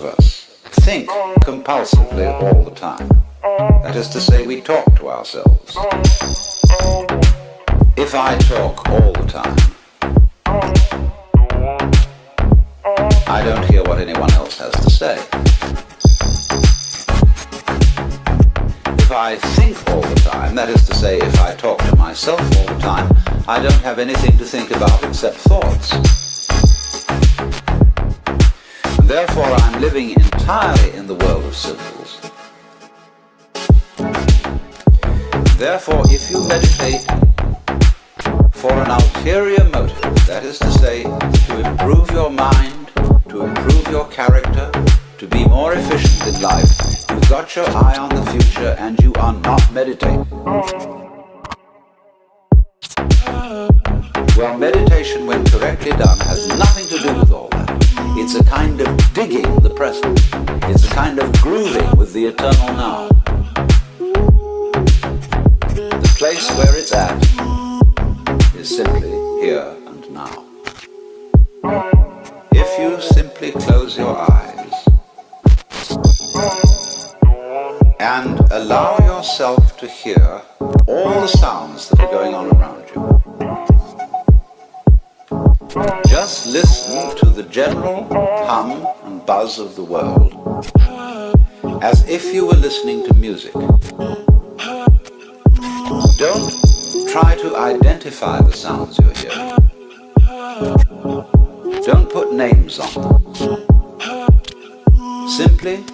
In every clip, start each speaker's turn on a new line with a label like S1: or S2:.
S1: of us think compulsively all the time. That is to say, we talk to ourselves. If I talk all the time, I don't hear what anyone else has to say. If I think all the time, that is to say, if I talk to myself all the time, I don't have anything to think about except thoughts. And therefore, I'm living entirely in the world of symbols. Therefore, if you meditate for an ulterior motive, that is to say, to improve your mind, to improve your character, to be more efficient in life, you've got your eye on the future and you are not meditating. Well, meditation, when correctly done, has nothing to do with all that. It's a kind of digging the present. It's a kind of grooving with the eternal now. The place where it's at is simply here and now. If you simply close your eyes and allow yourself to hear all the sounds that are going on around you, just listen to the general hum and buzz of the world as if you were listening to music. Don't try to identify the sounds you're hearing. Don't put names on them. Simply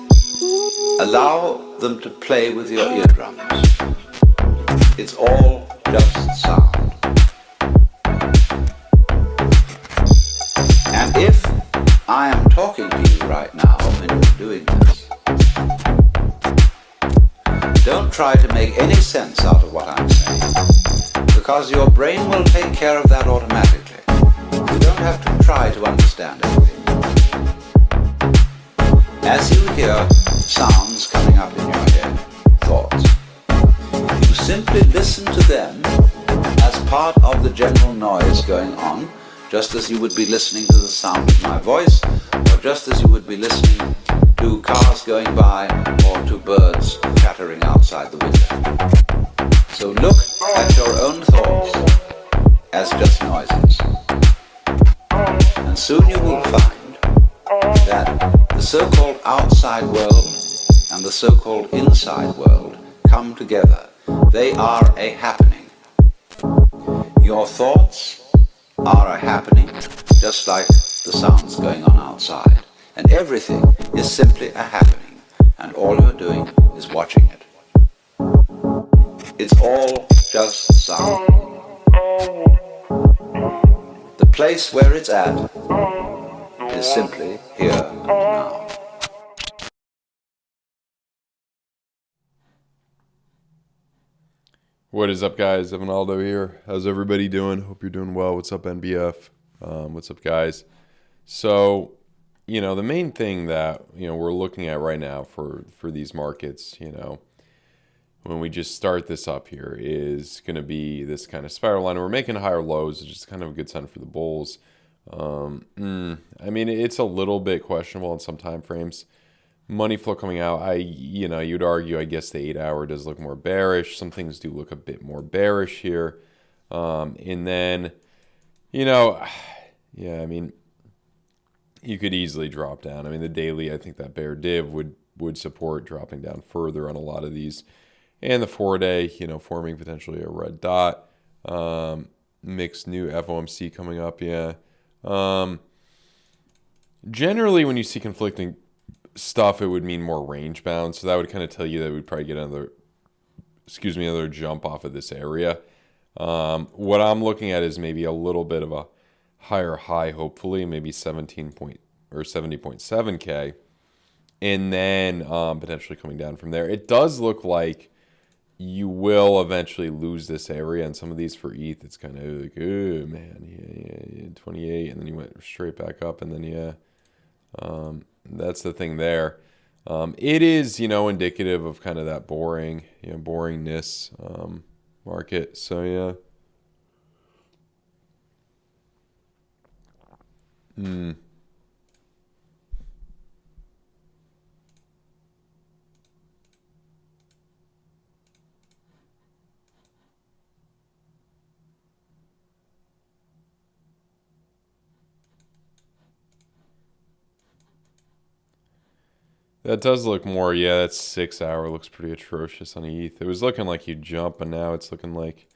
S1: allow them to play with your eardrums. It's all just sound. And if I am talking to you right now when you're doing this, don't try to make any sense out of what I'm saying, because your brain will take care of that automatically. You don't have to try to understand everything. As you hear sounds coming up in your head, thoughts, you simply listen to them as part of the general noise going on, just as you would be listening to the sound of my voice, or just as you would be listening to cars going by or to birds chattering outside the window. So look at your own thoughts as just noises. And soon you will find that the so-called outside world and the so-called inside world come together. They are a happening. Your thoughts are a happening, just like the sounds going on outside. And everything is simply a happening, and all you're doing is watching it. It's all just sound. The place where it's at is simply here and now.
S2: What is up, guys? Evan Aldo here. How's everybody doing? Hope you're doing well. What's up, NBF? What's up, guys? So, the main thing that, we're looking at right now for these markets, when we just start this up here is going to be this kind of spiral line. We're making higher lows, which is kind of a good sign for the bulls. It's a little bit questionable in some time frames. Money flow coming out, you'd argue, I guess the 8-hour does look more bearish. Some things do look a bit more bearish here. And then, you could easily drop down. The daily, I think that bear div would support dropping down further on a lot of these. And the 4-day, forming potentially a red dot. Mixed new FOMC coming up, yeah. Generally, when you see conflicting stuff, it would mean more range bound. So that would kind of tell you that we'd probably get another jump off of this area. What I'm looking at is maybe a little bit of a higher high, hopefully, maybe 70.7K. And then potentially coming down from there. It does look like you will eventually lose this area, and some of these for ETH, it's kind of like, oh man, 28, and then you went straight back up, and then that's the thing there. It is, indicative of kind of that boringness market. So yeah. That does look more, yeah, that 6 hour looks pretty atrocious on ETH. It was looking like you jump, and now it's looking like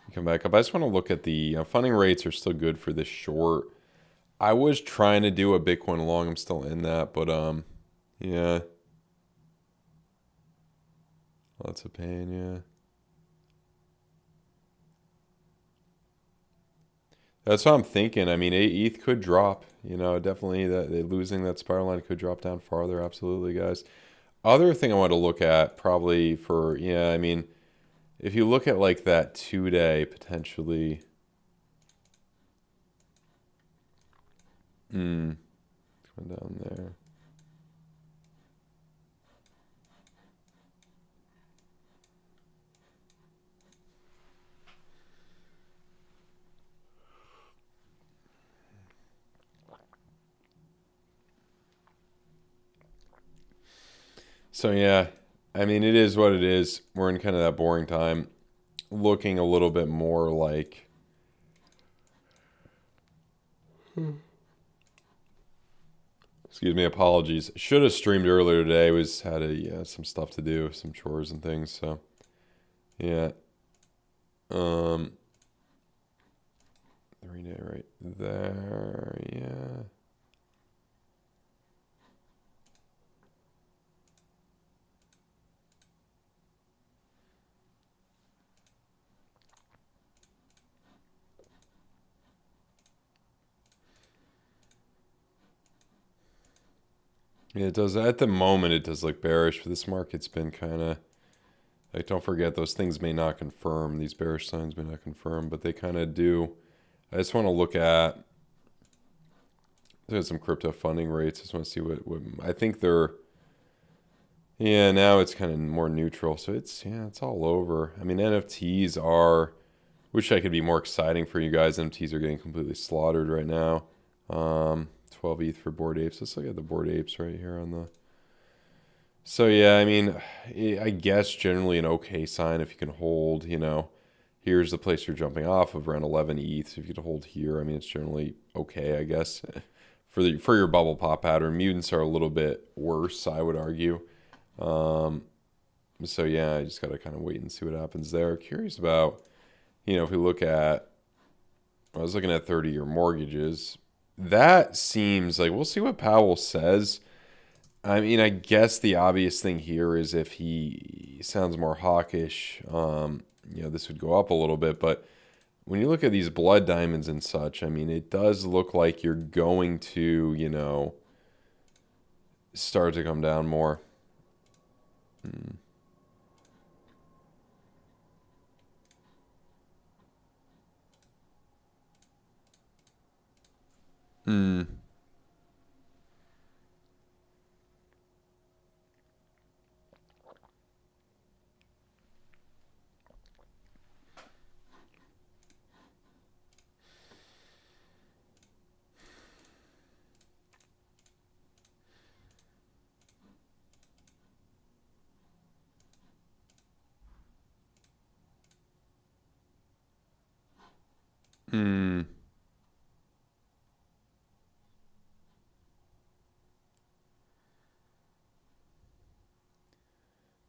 S2: you come back up. I just want to look at the funding rates are still good for this short. I was trying to do a Bitcoin long. I'm still in that, but yeah. Lots of pain, yeah. That's what I'm thinking. I mean, ETH could drop. You know, definitely that losing that spiral line could drop down farther. Absolutely, guys. Other thing I want to look at probably for, yeah, I mean, if you look at like that 2-day potentially, going down there. So yeah, I mean, it is what it is. We're in kind of that boring time, looking a little bit more like, excuse me, apologies. Should have streamed earlier today. Had some stuff to do, some chores and things. So yeah, 3-day right there. Yeah. Yeah, it does. At the moment, it does look bearish, but this market's been kind of like, don't forget, those things may not confirm. These bearish signs may not confirm, but they kind of do. I just want to look at some crypto funding rates. I just want to see what I think they're. Yeah, now it's kind of more neutral. So it's all over. I mean, NFTs are. Wish I could be more exciting for you guys. NFTs are getting completely slaughtered right now. 12 ETH for Bored Apes. Let's look at the Bored Apes right here on the. So yeah, I mean, I guess generally an okay sign if you can hold, you know, here's the place you're jumping off of, around 11 ETH. So if you could hold here, I mean, it's generally okay, I guess, for your bubble pop pattern. Mutants are a little bit worse, I would argue. So yeah, I just got to kind of wait and see what happens there. Curious about, you know, if we look at, I was looking at 30-year mortgages. That seems like, we'll see what Powell says. I mean, I guess the obvious thing here is if he sounds more hawkish, you know, this would go up a little bit. But when you look at these blood diamonds and such, I mean, it does look like you're going to, you know, start to come down more.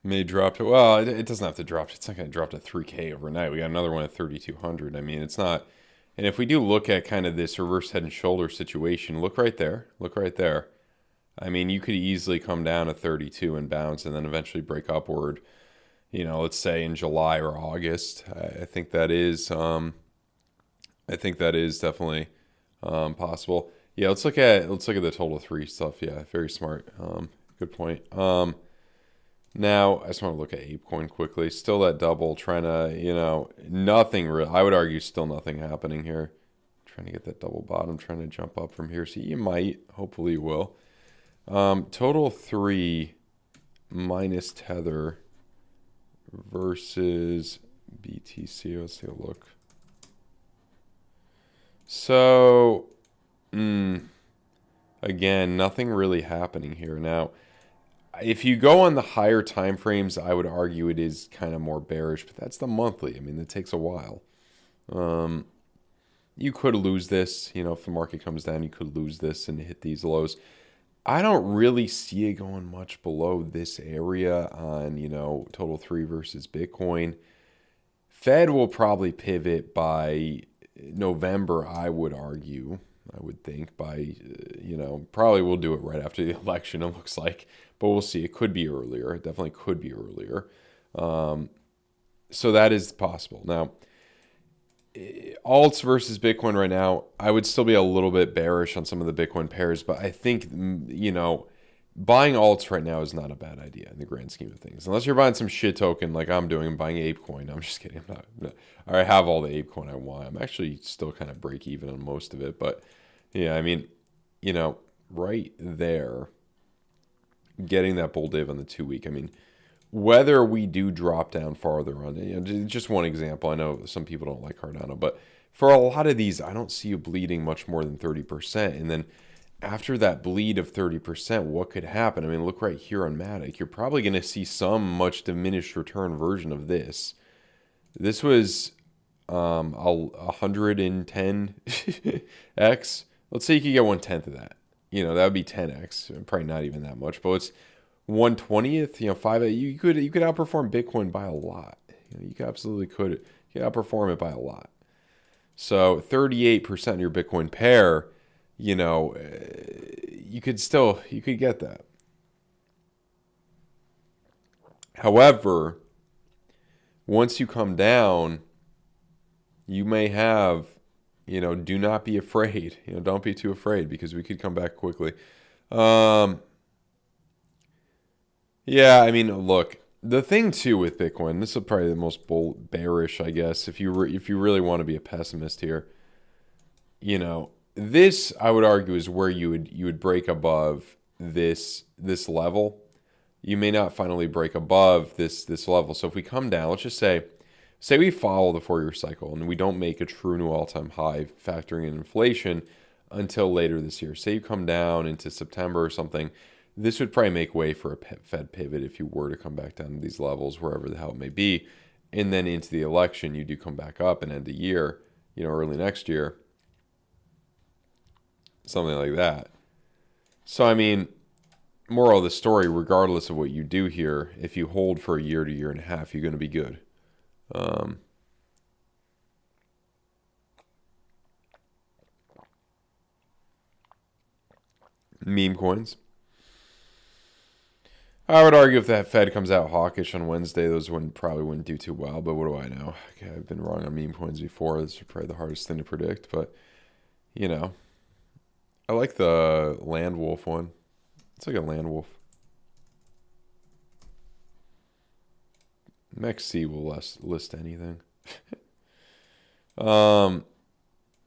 S2: May drop to, well, it doesn't have to drop. It's not going to drop to 3K overnight. We got another one at 3,200. I mean, it's not. And if we do look at kind of this reverse head and shoulder situation, look right there. Look right there. I mean, you could easily come down to 32 and bounce and then eventually break upward, you know, let's say in July or August. I think that is definitely possible. Yeah, let's look at the total 3 stuff. Yeah, very smart. Good point. Now, I just want to look at ApeCoin quickly. Still that double, trying to, you know, nothing real. I would argue still nothing happening here. Trying to get that double bottom, trying to jump up from here. So you might, hopefully you will. Total 3 minus Tether versus BTC. Let's take a look. So, again, nothing really happening here. Now, if you go on the higher time frames, I would argue it is kind of more bearish, but that's the monthly. I mean, it takes a while. You could lose this, you know, if the market comes down, you could lose this and hit these lows. I don't really see it going much below this area on, total 3 versus Bitcoin. Fed will probably pivot by November, I would argue. I would think by, probably we'll do it right after the election, it looks like. But we'll see. It could be earlier. It definitely could be earlier. So that is possible. Now, alts versus Bitcoin right now, I would still be a little bit bearish on some of the Bitcoin pairs, but I think, buying alts right now is not a bad idea in the grand scheme of things. Unless you're buying some shit token like I'm doing, I'm buying ApeCoin. I'm just kidding. I have all the ApeCoin I want. I'm actually still kind of break even on most of it. But yeah, I mean, right there, getting that bull div on the 2 week. I mean, whether we do drop down farther on, just one example. I know some people don't like Cardano, but for a lot of these, I don't see you bleeding much more than 30%. And then after that bleed of 30%, what could happen? I mean, look right here on Matic. You're probably going to see some much diminished return version of this. This was 110x. Let's say you could get 1/10 of that. That would be 10x. Probably not even that much, but it's 1/20th. 5. You could outperform Bitcoin by a lot. You absolutely could. You could outperform it by a lot. So 38% of your Bitcoin pair. You could get that. However, once you come down, you may have, do not be afraid. Don't be too afraid because we could come back quickly. Yeah, I mean, look, the thing too with Bitcoin, this is probably the most bearish, I guess, if you really want to be a pessimist here, this, I would argue, is where you would break above this level. You may not finally break above this level. So if we come down, let's just say we follow the 4-year cycle and we don't make a true new all-time high factoring in inflation until later this year. Say you come down into September or something, this would probably make way for a Fed pivot if you were to come back down to these levels, wherever the hell it may be. And then into the election, you do come back up and end the year, early next year. Something like that. So, I mean, moral of the story, regardless of what you do here, if you hold for a year to year and a half, you're going to be good. Meme coins. I would argue if that Fed comes out hawkish on Wednesday, those probably wouldn't do too well. But what do I know? Okay, I've been wrong on meme coins before. This is probably the hardest thing to predict. But, I like the land wolf one. It's like a land wolf. MEXC will list anything. Yeah,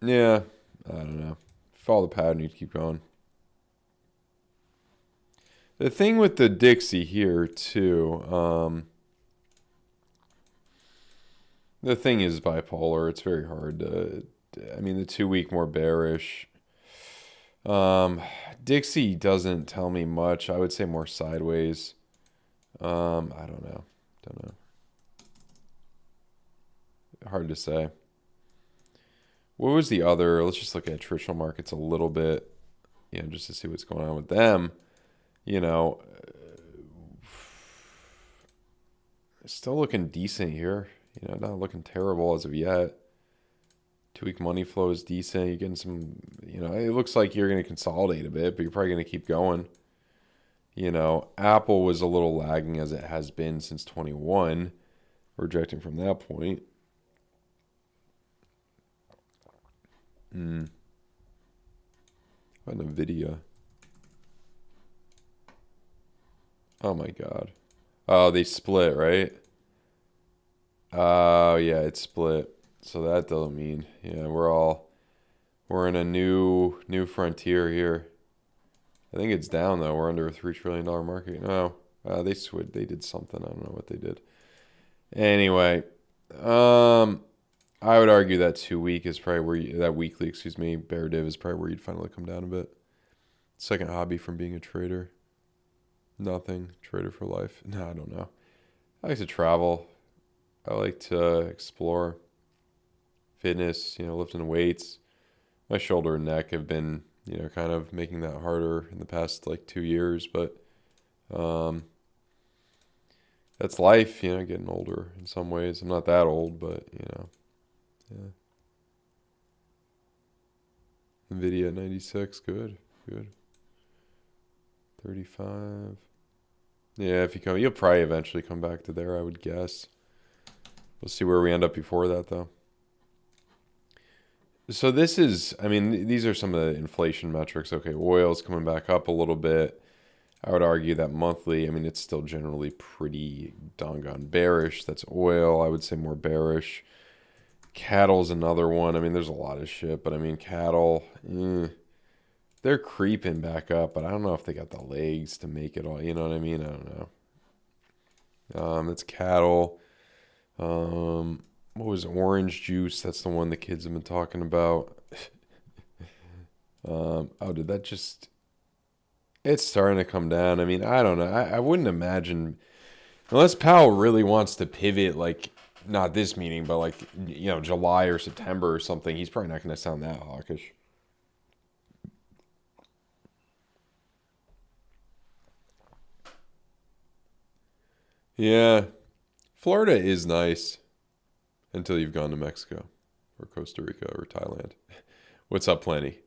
S2: I don't know. Follow the pattern, you keep going. The thing with the Dixie here too, the thing is bipolar. It's very hard to, I mean, the 2 week more bearish. Dixie doesn't tell me much. I would say more sideways. I don't know. Hard to say. What was the other? Let's just look at traditional markets a little bit, just to see what's going on with them. Still looking decent here. Not looking terrible as of yet. 2 week money flow is decent. You're getting some, it looks like you're going to consolidate a bit, but you're probably going to keep going. Apple was a little lagging as it has been since 21, rejecting from that point. What NVIDIA? Oh my God. Oh, they split, right? Oh, yeah, it split. So that doesn't mean, we're in a new frontier here. I think it's down though. We're under a $3 trillion market. No, they did something. I don't know what they did. Anyway, I would argue that 2 week is probably where that weekly, bear div is probably where you'd finally come down a bit. Second hobby from being a trader. Nothing. Trader for life. No, I don't know. I like to travel. I like to explore. Fitness, lifting weights. My shoulder and neck have been, you know, kind of making that harder in the past like 2 years. But that's life, you know, getting older in some ways. I'm not that old, but you know, yeah. Nvidia 96, good, good. 35. Yeah, if you come, you'll probably eventually come back to there, I would guess. We'll see where we end up before that, though. So this is, I mean, these are some of the inflation metrics. Okay, oil's coming back up a little bit. I would argue that monthly, I mean, it's still generally pretty doggone bearish. That's oil, I would say more bearish. Cattle's another one. I mean, there's a lot of shit, but I mean, cattle, they're creeping back up, but I don't know if they got the legs to make it all. You know what I mean? I don't know. It's cattle. What was it? Orange juice? That's the one the kids have been talking about. Oh, did that just... It's starting to come down. I mean, I don't know. I wouldn't imagine... Unless Powell really wants to pivot, like, not this meeting, but like, you know, July or September or something, he's probably not going to sound that hawkish. Yeah. Florida is nice until you've gone to Mexico or Costa Rica or Thailand. What's up, Plenty?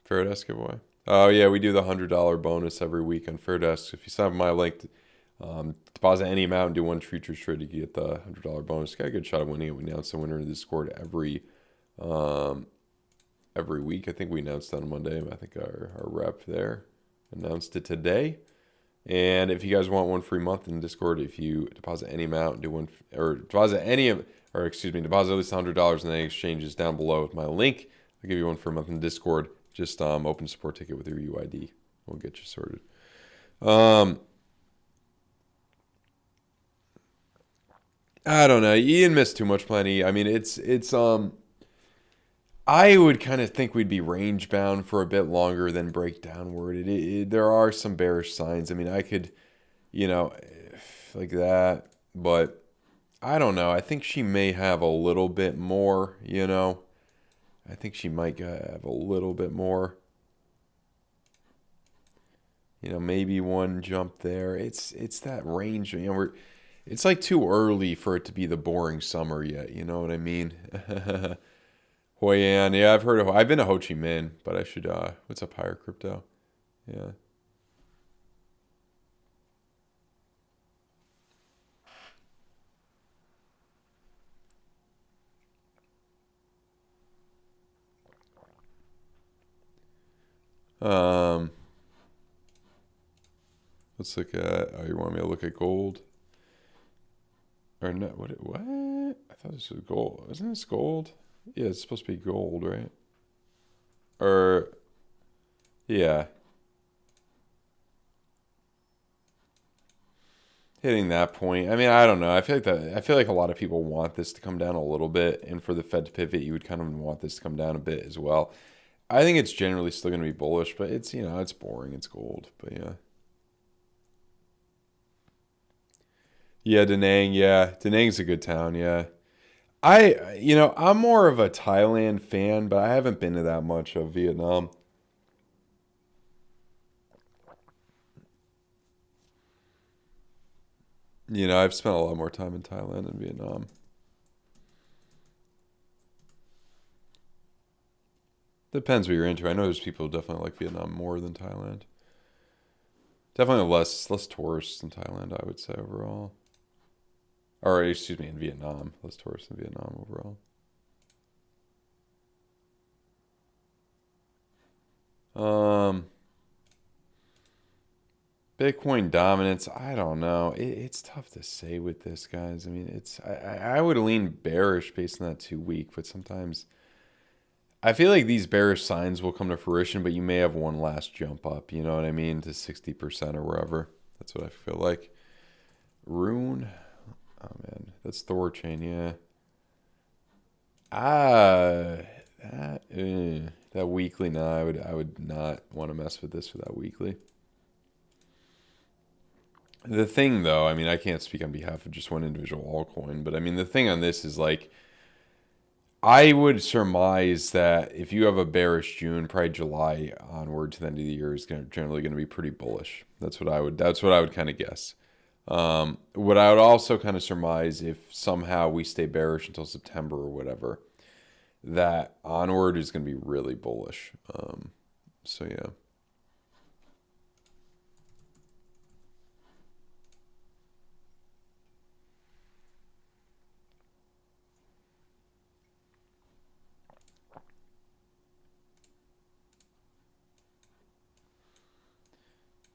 S2: FAIRDESK giveaway. Oh, yeah, we do the $100 bonus every week on FAIRDESK. If you sign up my link, deposit any amount and do one futures trade, you get the $100 bonus. Got a good shot of winning it. We announce the winner of the Discord every week. I think we announced that on Monday. I think our rep there announced it today. And if you guys want one free month in Discord, if you deposit any amount, deposit at least $100 and then exchanges down below with my link, I'll give you one for a month in Discord. Just open a support ticket with your UID. We'll get you sorted. I don't know. You didn't miss too much, Plenty. I mean, it's I would kind of think we'd be range bound for a bit longer than break downward. There are some bearish signs. I mean, I could, you know, like that, but I don't know. I think she may have a little bit more, you know. I think she might have a little bit more. You know, maybe one jump there. It's that range. You know, it's like too early for it to be the boring summer yet. You know what I mean? Hoi An, yeah, I've been to Ho Chi Minh, but I should, what's up, Higher Crypto? Yeah. Let's look at, oh, you want me to look at gold? Or no, what? I thought this was gold. Isn't this gold? Yeah, it's supposed to be gold, right? Or, yeah. Hitting that point. I mean, I don't know. I feel like a lot of people want this to come down a little bit, and for the Fed to pivot, you would kind of want this to come down a bit as well. I think it's generally still going to be bullish, but it's, you know, it's boring. It's gold, but yeah. Yeah, Da Nang. Yeah, Da Nang's a good town. Yeah. I'm more of a Thailand fan, but I haven't been to that much of Vietnam. You know, I've spent a lot more time in Thailand than Vietnam. Depends what you're into. I know there's people who definitely like Vietnam more than Thailand. Definitely less tourists in Thailand, I would say, overall. Or, excuse me, in Vietnam. Less tourists in Vietnam overall. Bitcoin dominance, I don't know. It's tough to say with this, guys. I mean, I would lean bearish based on that 2 week, but sometimes I feel like these bearish signs will come to fruition, but you may have one last jump up, you know what I mean, to 60% or wherever. That's what I feel like. Rune. Oh, man. That's Thor chain, yeah. That weekly, no, I would not want to mess with this for that weekly. The thing, though, I mean, I can't speak on behalf of just one individual altcoin, but I mean, the thing on this is like, I would surmise that if you have a bearish June, probably July onward to the end of the year is generally going to be pretty bullish. That's what I would kind of guess. What I would also kind of surmise, if somehow we stay bearish until September or whatever, that onward is going to be really bullish. So yeah.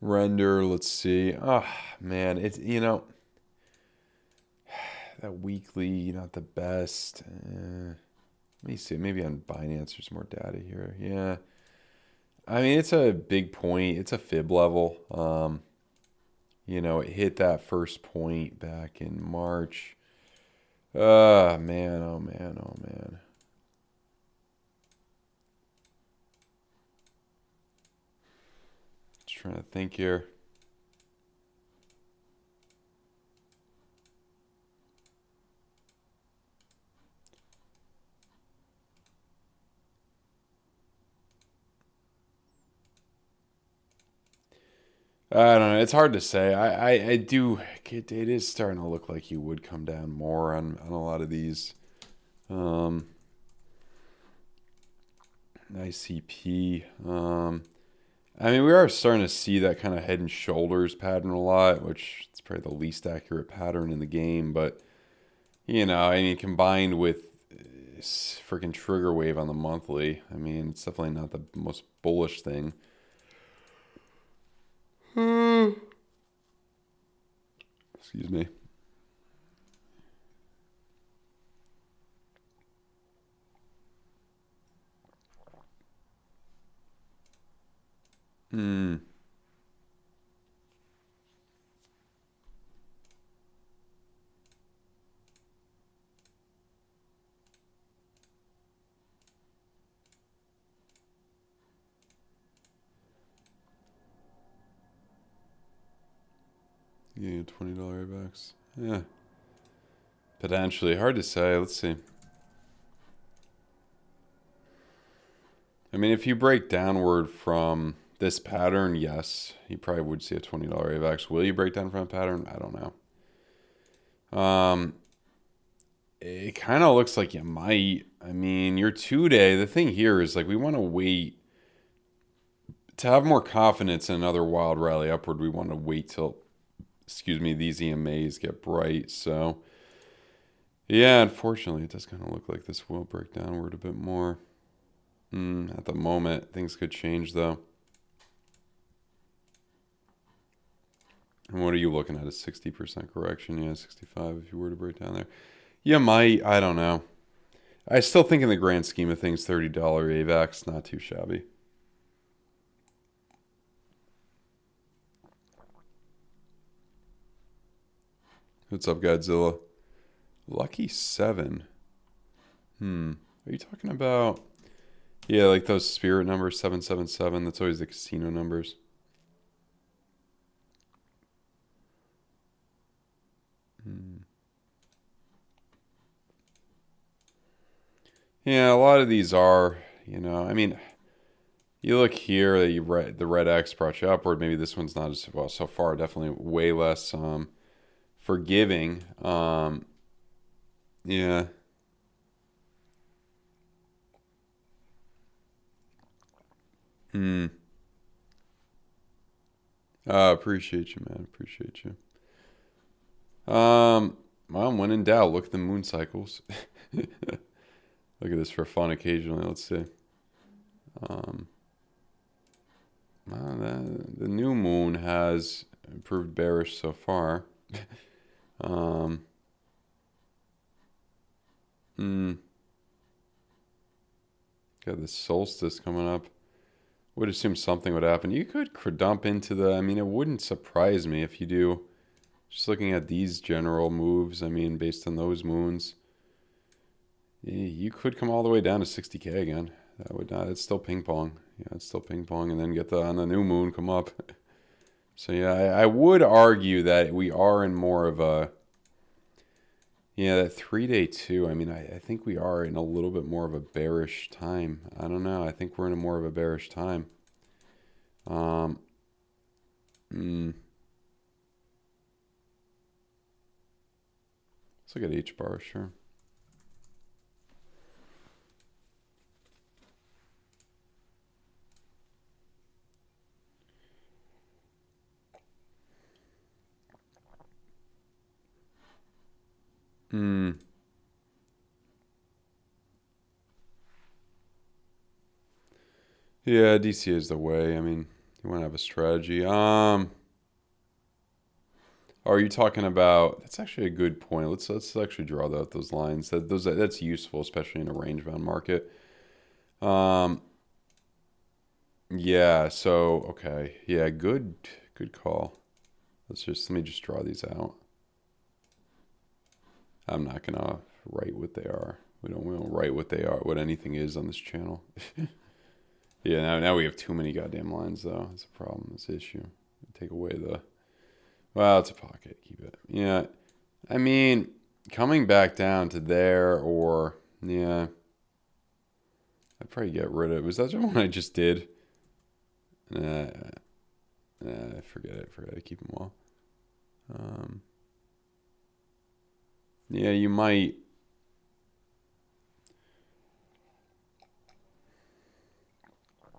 S2: Render, let's see. Oh, man, it's, that weekly, not the best. Let me see. Maybe on Binance there's more data here. Yeah. I mean, it's a big point. It's a fib level. It hit that first point back in March. Man, oh, man, oh, man. Just trying to think here. I don't know. It's hard to say. I do. It is starting to look like you would come down more on a lot of these. ICP. I mean, we are starting to see that kind of head and shoulders pattern a lot, which is probably the least accurate pattern in the game. But, I mean, combined with freaking trigger wave on the monthly, I mean, it's definitely not the most bullish thing. Excuse me. Yeah, $20 bucks. Yeah. Potentially. Hard to say. Let's see. I mean, if you break downward from this pattern, yes, you probably would see a $20 AVAX. Will you break down from a pattern? I don't know. It kind of looks like you might. I mean, your 2-day, the thing here is like we want to wait to have more confidence in another wild rally upward. We want to wait till, these EMAs get bright. So, yeah, unfortunately, it does kind of look like this will break downward a bit more. At the moment, things could change, though. And what are you looking at? A 60% correction? Yeah, 65 if you were to break down there. You might. I don't know. I still think in the grand scheme of things, $30 AVAX, not too shabby. What's up, Godzilla? Lucky 7. Are you talking about... Yeah, like those spirit numbers, 777. That's always the casino numbers. Yeah, a lot of these are, I mean, you look here, the red X brought you upward. Maybe this one's not as well so far. Definitely way less forgiving. Yeah. Appreciate you, man. Appreciate you. Well, when in doubt, look at the moon cycles. Look at this for fun occasionally. Let's see. The new moon has proved bearish so far. Got this solstice coming up. Would assume something would happen. You could dump into the... I mean, it wouldn't surprise me if you do. Just looking at these general moves, I mean, based on those moons, you could come all the way down to 60K again. That would not... It's still ping pong. Yeah, it's still ping pong, and then get on the new moon come up. So yeah, I would argue that we are in more of a... Yeah, that 3-day too. I mean, I think we are in a little bit more of a bearish time. I don't know. I think we're in a more of a bearish time. Um, mm, let's look at H bar, sure. Hmm. Yeah, DC is the way. I mean, you want to have a strategy. Are you talking about? That's actually a good point. Let's actually draw out those lines. That's useful, especially in a range bound market. Um, yeah. So okay. Yeah. Good call. Let me just draw these out. I'm not gonna write what they are. We don't write what they are, what anything is on this channel. Yeah, now we have too many goddamn lines though. That's a problem. That's the issue. Take away the. Well, it's a pocket. Keep it. Yeah, I mean, coming back down to there, or yeah, I'd probably get rid of. Was that the one I just did? Nah, forget it. Forget it. Keep them all. Yeah, you might. I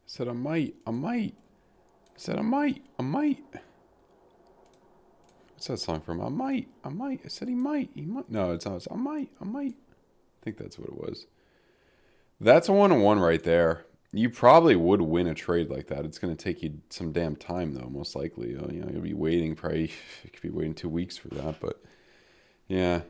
S2: said I might. I said I might. What's that song from? I might. I said he might. No, it's not. It's I might. I think that's what it was. That's a 1-on-1 right there. You probably would win a trade like that. It's going to take you some damn time, though, most likely. You'll be waiting probably, you could be waiting 2 weeks for that, but yeah.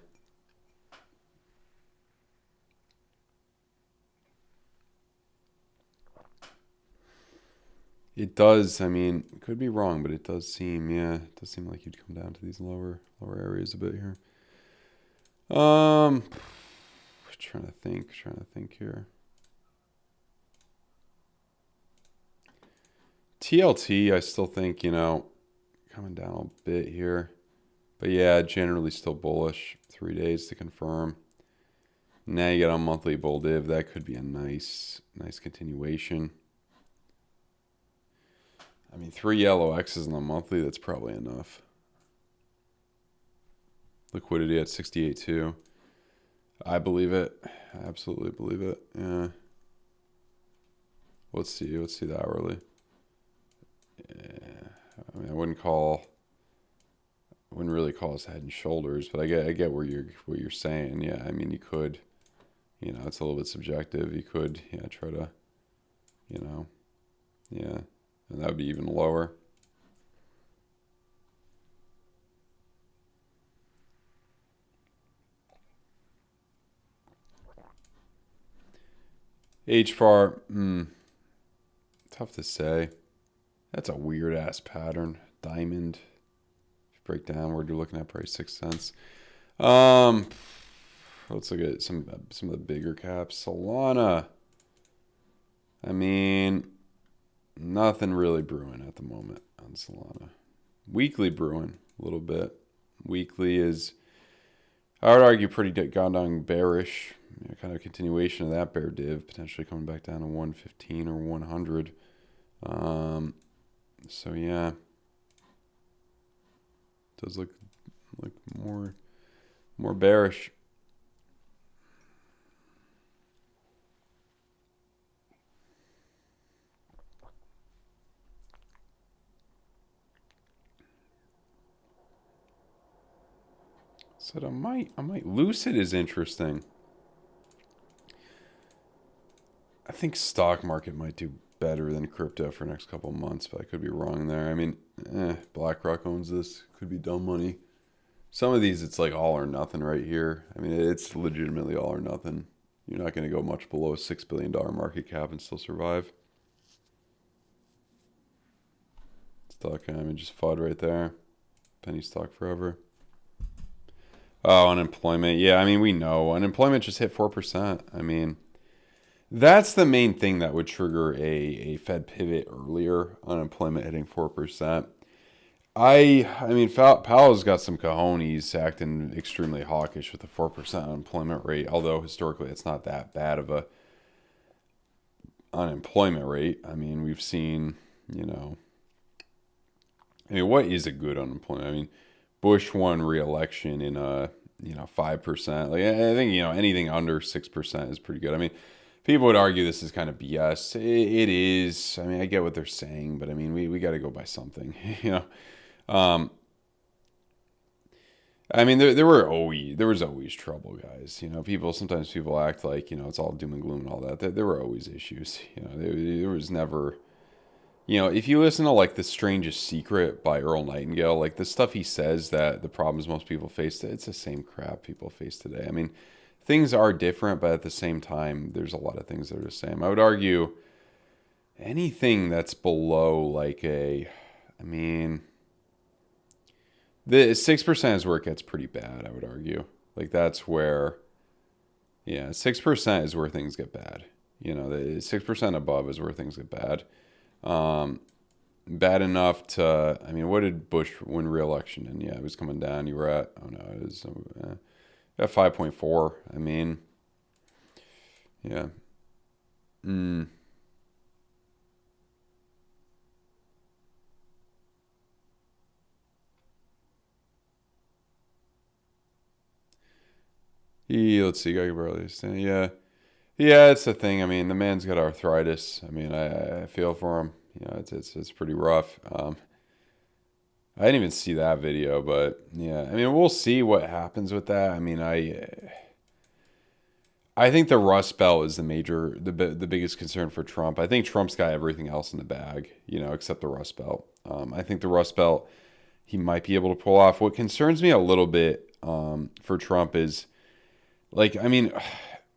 S2: It does, I mean, could be wrong, but it does seem, like you'd come down to these lower areas a bit here. Trying to think here. TLT, I still think, coming down a bit here. But yeah, generally still bullish. 3 days to confirm. Now you get on monthly bull div. That could be a nice continuation. I mean, 3 yellow X's on the monthly, that's probably enough. Liquidity at 68.2. I believe it. I absolutely believe it. Yeah. Let's see the hourly. Yeah. I mean, I wouldn't really call us head and shoulders, but I get what you're saying. Yeah, I mean, you could, it's a little bit subjective. You could, try to, yeah, and that would be even lower. HBAR, tough to say. That's a weird ass pattern. Diamond. Break down where you're looking at, probably 6 cents. Let's look at some of the bigger caps. Solana. I mean, nothing really brewing at the moment on Solana. Weekly brewing a little bit. Weekly is, I would argue, pretty goddamn bearish. Kind of a continuation of that bear div, potentially coming back down to 115 or 100. So yeah. Does look more bearish. Said I might. Lucid is interesting. I think stock market might do better than crypto for the next couple of months, but I could be wrong there. I mean, BlackRock owns this. Could be dumb money. Some of these, it's like all or nothing right here. I mean, it's legitimately all or nothing. You're not going to go much below a $6 billion market cap and still survive. Stock, I mean, just FUD right there. Penny stock forever. Oh, unemployment. Yeah, I mean, we know. Unemployment just hit 4%. I mean, that's the main thing that would trigger a Fed pivot earlier. Unemployment hitting 4%. I mean, Powell's got some cojones acting extremely hawkish with a 4% unemployment rate, although historically it's not that bad of a unemployment rate. I mean, we've seen, I mean, what is a good unemployment? I mean, Bush won re-election in 5%. Like, I think, anything under 6% is pretty good. I mean, people would argue this is kind of BS. It is. I mean, I get what they're saying, but I mean, we got to go by something, I mean, there was always trouble, guys. Sometimes people act like, it's all doom and gloom and all that. There were always issues. There was never, if you listen to like The Strangest Secret by Earl Nightingale, like the stuff he says that the problems most people face, it's the same crap people face today. I mean, things are different, but at the same time, there's a lot of things that are the same. I would argue anything that's below like the 6% is where it gets pretty bad, I would argue. Like that's where, 6% is where things get bad. The 6% above is where things get bad. Bad enough to, I mean, what did Bush win re-election? And it was coming down. You were at, it was at 5.4. I mean, yeah. Let's see, I can barely understand. Yeah, it's the thing. I mean, the man's got arthritis. I mean, I feel for him. It's pretty rough. I didn't even see that video, but yeah, I mean, we'll see what happens with that. I mean, I think the Rust Belt is the biggest concern for Trump. I think Trump's got everything else in the bag, except the Rust Belt. I think the Rust Belt he might be able to pull off. What concerns me a little bit for Trump is, like, I mean,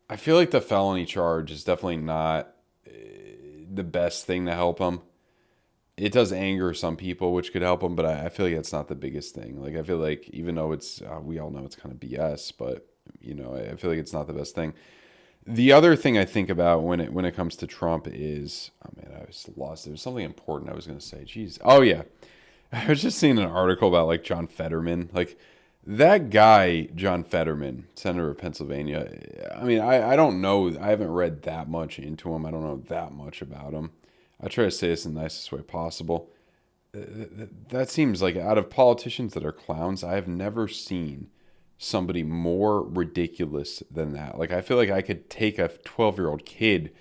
S2: I feel like the felony charge is definitely not the best thing to help him. It does anger some people, which could help him, but I feel like it's not the biggest thing. Like, I feel like even though it's, we all know it's kind of BS, but, I feel like it's not the best thing. The other thing I think about when it comes to Trump is, oh man, I was lost. There was something important I was going to say. Jeez. Oh yeah. I was just seeing an article about like John Fetterman. Like, that guy, John Fetterman, senator of Pennsylvania, I mean, I don't know. I haven't read that much into him. I don't know that much about him. I try to say this in the nicest way possible. That seems like, out of politicians that are clowns, I have never seen somebody more ridiculous than that. Like, I feel like I could take a 12-year-old kid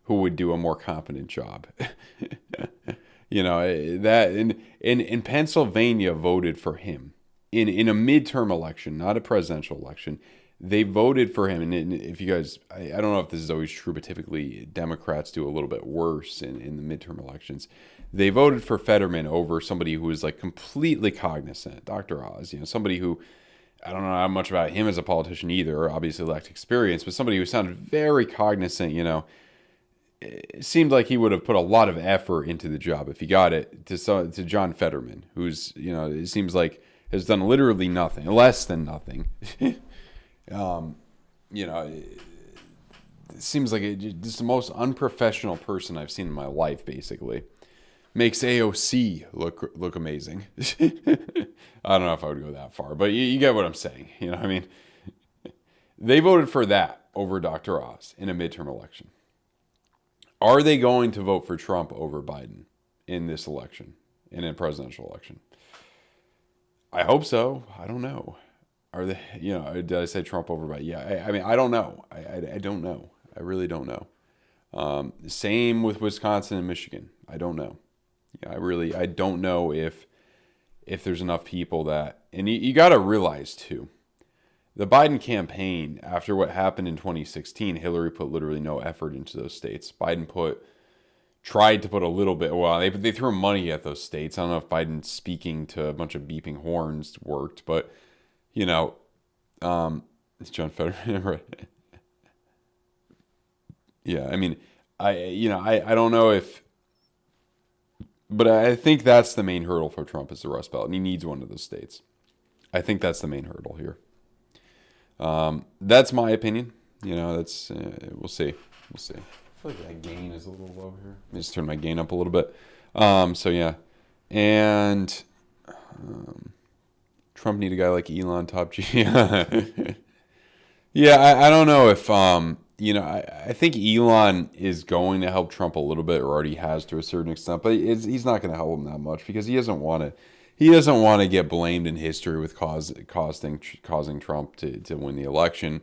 S2: who would do a more competent job. That in Pennsylvania voted for him. In a midterm election, not a presidential election, they voted for him. And if you guys, I don't know if this is always true, but typically Democrats do a little bit worse in the midterm elections. They voted for Fetterman over somebody who was like completely cognizant, Dr. Oz, somebody who, I don't know how much about him as a politician either, obviously lacked experience, but somebody who sounded very cognizant, it seemed like he would have put a lot of effort into the job if he got it to John Fetterman, who's, it seems like has done literally nothing, less than nothing. It seems like just the most unprofessional person I've seen in my life, basically. Makes AOC look amazing. I don't know if I would go that far, but you get what I'm saying. I mean? They voted for that over Dr. Oz in a midterm election. Are they going to vote for Trump over Biden in this election, in a presidential election? I hope so. I don't know. Are they, did I say Trump over Biden? Yeah, I mean, I don't know. I don't know. I really don't know. Same with Wisconsin and Michigan. I don't know. Yeah, I don't know if there's enough people that, and you got to realize too, the Biden campaign, after what happened in 2016, Hillary put literally no effort into those states. Biden tried to put a little bit. Well, they threw money at those states. I don't know if Biden speaking to a bunch of beeping horns worked, but it's John Fetterman, right? Yeah, I mean, I don't know if, but I think that's the main hurdle for Trump is the Rust Belt, and he needs one of those states. I think that's the main hurdle here. That's my opinion. That's we'll see. We'll see. I feel like that gain is a little low here. Let me just turn my gain up a little bit. So yeah, and Trump need a guy like Elon top G. Yeah, I don't know if you know, I think Elon is going to help Trump a little bit, or already has to a certain extent, but he's not going to help him that much because he doesn't want to. He doesn't want to get blamed in history with causing Trump to win the election.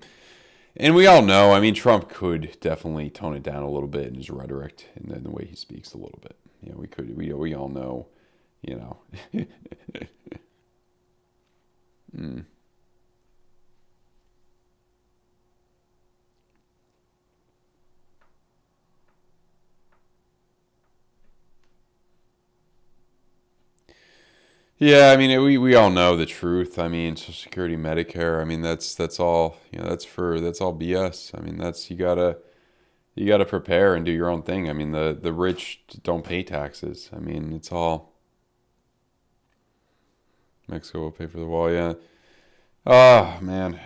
S2: And we all know, I mean, Trump could definitely tone it down a little bit in his rhetoric and then the way he speaks a little bit. You know, we all know, you know. mm. Yeah, I mean, we all know the truth. I mean, Social Security, Medicare. I mean, that's all. You know, that's all BS. I mean, you gotta prepare and do your own thing. I mean, the rich don't pay taxes. I mean, it's all Mexico will pay for the wall. Yeah. Oh man.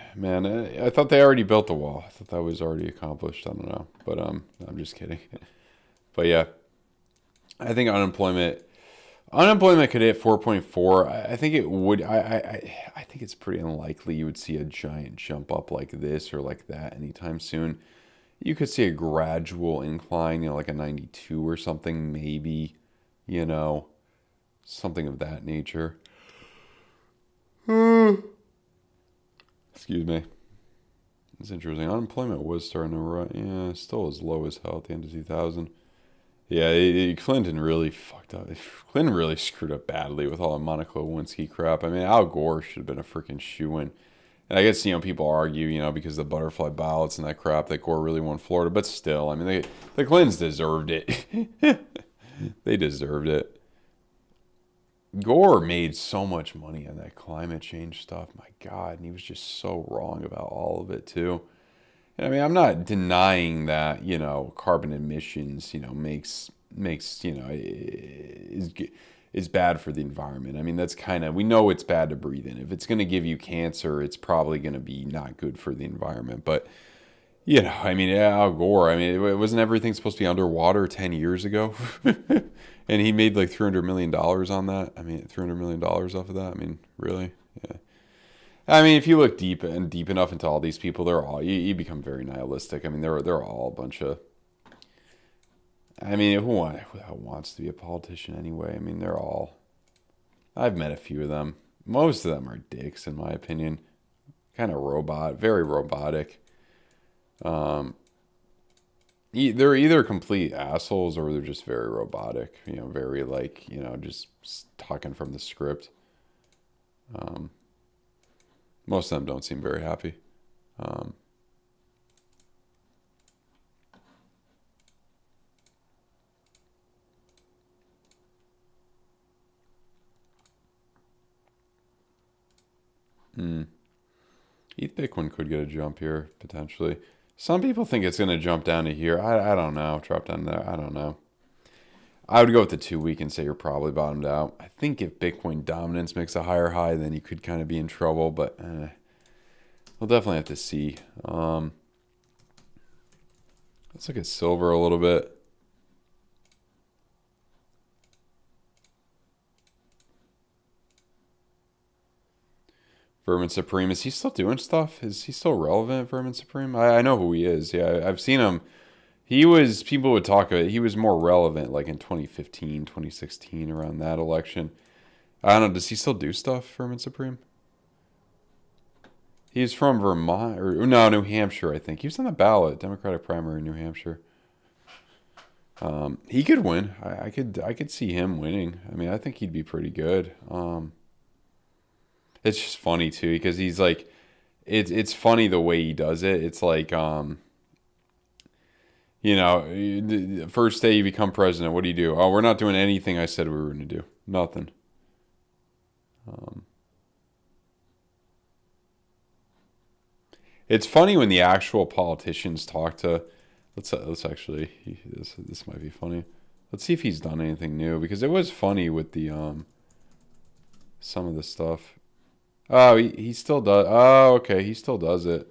S2: I thought they already built the wall. I thought that was already accomplished. I don't know, but I'm just kidding. But yeah, I think unemployment could hit 4.4. I think it would. I think it's pretty unlikely you would see a giant jump up like this or like that anytime soon. You could see a gradual incline, you know, like a 92 or something, maybe, you know, something of that nature. Excuse me. It's interesting. Unemployment was starting to run. Yeah, still as low as hell at the end of 2000. Yeah, Clinton really fucked up. Clinton really screwed up badly with all the Monica Lewinsky crap. I mean, Al Gore should have been a freaking shoo-in. And I guess, you know, people argue, you know, because of the butterfly ballots and that crap, that Gore really won Florida. But still, I mean, the Clintons deserved it. They deserved it. Gore made so much money on that climate change stuff. My God, and he was just so wrong about all of it, too. And I mean, I'm not denying that, you know, carbon emissions, you know, makes you know, is bad for the environment. I mean, that's kind of, we know it's bad to breathe in. If it's going to give you cancer, it's probably going to be not good for the environment. But, you know, I mean, Al Gore, I mean, wasn't everything supposed to be underwater 10 years ago? And he made like $300 million on that. I mean, $300 million off of that. I mean, really? Yeah. I mean, if you look deep enough into all these people, they're all, you become very nihilistic. I mean, they're all a bunch of, I mean, who wants to be a politician anyway? I mean, they're all, I've met a few of them. Most of them are dicks, in my opinion. Kind of very robotic. They're either complete assholes or they're just very robotic. You know, very like, you know, just talking from the script. Most of them don't seem very happy. ETH Bitcoin could get a jump here, potentially. Some people think it's going to jump down to here. I don't know. Drop down there. I don't know. I would go with the 2 week and say you're probably bottomed out. I think if Bitcoin dominance makes a higher high, then you could kind of be in trouble. But we'll definitely have to see. Let's look at silver a little bit. Vermin Supreme, is he still doing stuff? Is he still relevant, Vermin Supreme? I know who he is. Yeah, I've seen him. People would talk about it. He was more relevant like in 2015, 2016, around that election. I don't know, does he still do stuff, Vermin Supreme? He's from Vermont, or no, New Hampshire, I think. He was on the ballot, Democratic primary in New Hampshire. He could win. I could see him winning. I mean, I think he'd be pretty good. It's just funny too because he's like, it's funny the way he does it. It's like, you know, the first day you become president, what do? Oh, we're not doing anything I said we were going to do. Nothing. It's funny when the actual politicians talk to. Let's actually. This might be funny. Let's see if he's done anything new because it was funny with the some of the stuff. Oh, he still does. Oh, okay, he still does it.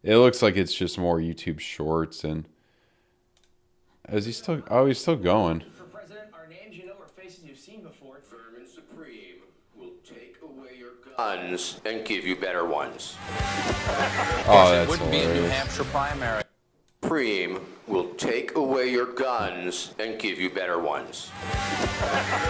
S2: It looks like it's just more YouTube shorts and. Is he still? Oh, he's still going.
S3: For president, our names you know are faces you've seen before.
S4: Vermin Supreme will take
S3: guns and give you better ones.
S2: Oh, that's
S4: It wouldn't be a New
S2: hilarious.
S4: Hampshire primary.
S3: Supreme will take away your guns and give you better ones.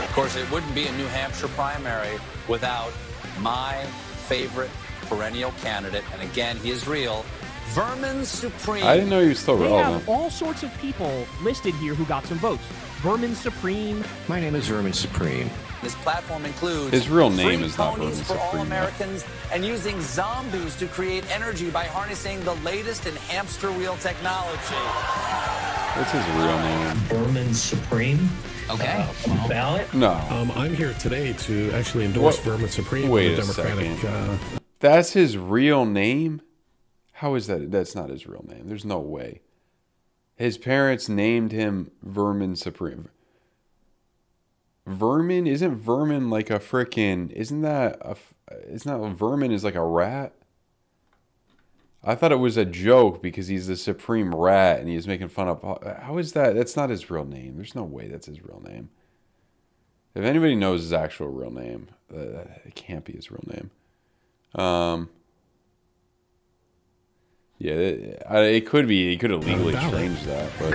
S4: Of course, it wouldn't be a New Hampshire primary without my favorite perennial candidate, and again, he is real, Vermin Supreme.
S2: I didn't know he was still
S5: They
S2: relevant.
S5: have all sorts of people listed here who got some votes. Vermin Supreme.
S6: My name is Vermin Supreme.
S4: His platform includes
S2: His real name
S4: free
S2: is not
S4: ponies
S2: Vermin
S4: for all
S2: Supreme,
S4: Americans and using zombies to create energy by harnessing the latest in hamster wheel technology.
S2: What's his real name?
S7: Vermin Supreme.
S4: Okay.
S7: Ballot.
S2: No.
S8: I'm here today to actually endorse
S2: What?
S8: Vermin Supreme
S2: Wait
S8: for
S2: a
S8: the Democratic.
S2: second. That's his real name? How is that? That's not his real name. There's no way. His parents named him Vermin Supreme. Vermin? Isn't vermin like a frickin'... Isn't that a... Isn't that... Vermin is like a rat? I thought it was a joke because he's the supreme rat and he's making fun of... How is that? That's not his real name. There's no way that's his real name. If anybody knows his actual real name, it can't be his real name. Yeah, it could be. He could have legally changed that, but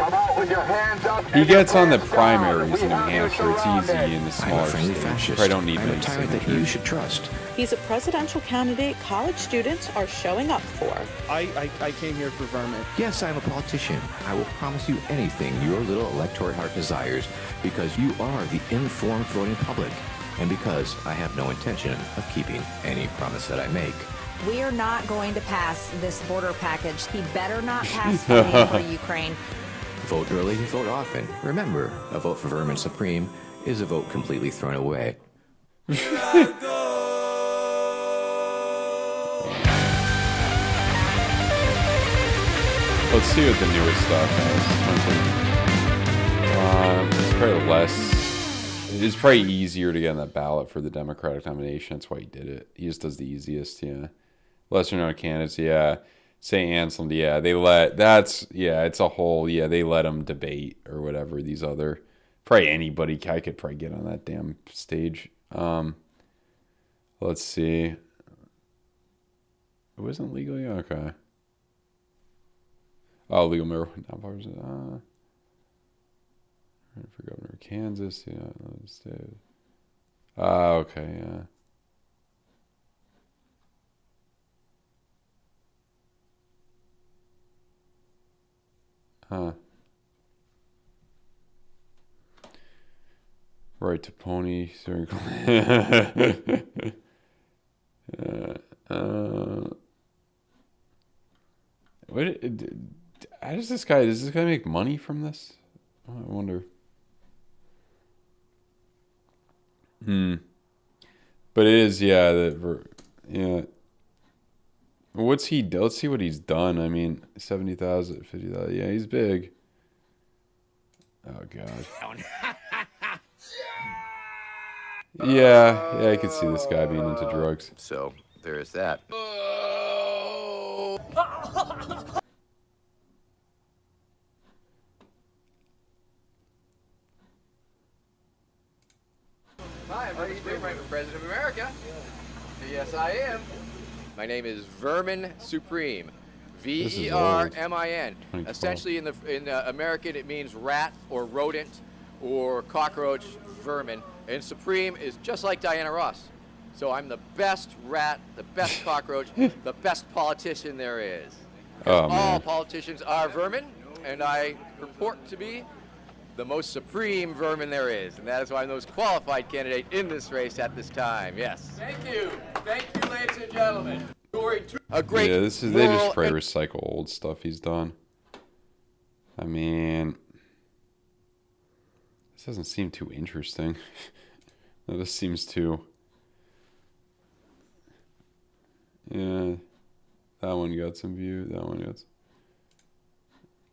S2: he gets on the primaries in New Hampshire. It's easy in the
S6: I'm a
S2: smaller
S6: friendly
S2: states. You
S6: fascist.
S2: probably don't need
S6: I'm a
S2: many
S6: tyrant that
S2: signatures.
S6: you should trust.
S9: He's a presidential candidate college students are showing up for.
S10: I came here for Vermin.
S6: Yes, I'm a politician. I will promise you anything your little electorate heart desires because you are the informed voting public and because I have no intention of keeping any promise that I make.
S11: We are not going to pass this border package. He better not pass funding for Ukraine.
S6: Vote early, vote often. Remember, a vote for Vermin Supreme is a vote completely thrown away.
S2: Let's see what the newest stuff is. It's probably less. It's probably easier to get on that ballot for the Democratic nomination. That's why he did it. He just does the easiest, yeah. Lesser known candidates, yeah. St. Anselm, yeah. It's a whole, yeah, they let him debate or whatever. These other, probably anybody, I could probably get on that damn stage. Let's see. It wasn't legal, yeah, okay. Oh, legal marijuana. For governor of Kansas, yeah. Okay, yeah. Right to pony. What? Does this guy make money from this? I wonder. But it is, yeah. Yeah. What's he? Let's see what he's done. I mean, 70,000, 50,000. Yeah, he's big. Oh God. Yeah, I could see this guy being into drugs.
S3: So there is that. Hi, I'm Market Cipher. I'm the President of America. Yes, I am. My name is Vermin Supreme. Vermin. Essentially, in American, it means rat or rodent or cockroach, vermin. And Supreme is just like Diana Ross. So I'm the best rat, the best cockroach, the best politician there is. All politicians are vermin, and I purport to be the most supreme vermin there is. And that is why I'm the most qualified candidate in this race at this time. Yes. Thank you. Thank you, ladies and gentlemen. A great
S2: they just probably recycle old stuff he's done. I mean, this doesn't seem too interesting. No, this seems too. Yeah, that one got some view. That one got.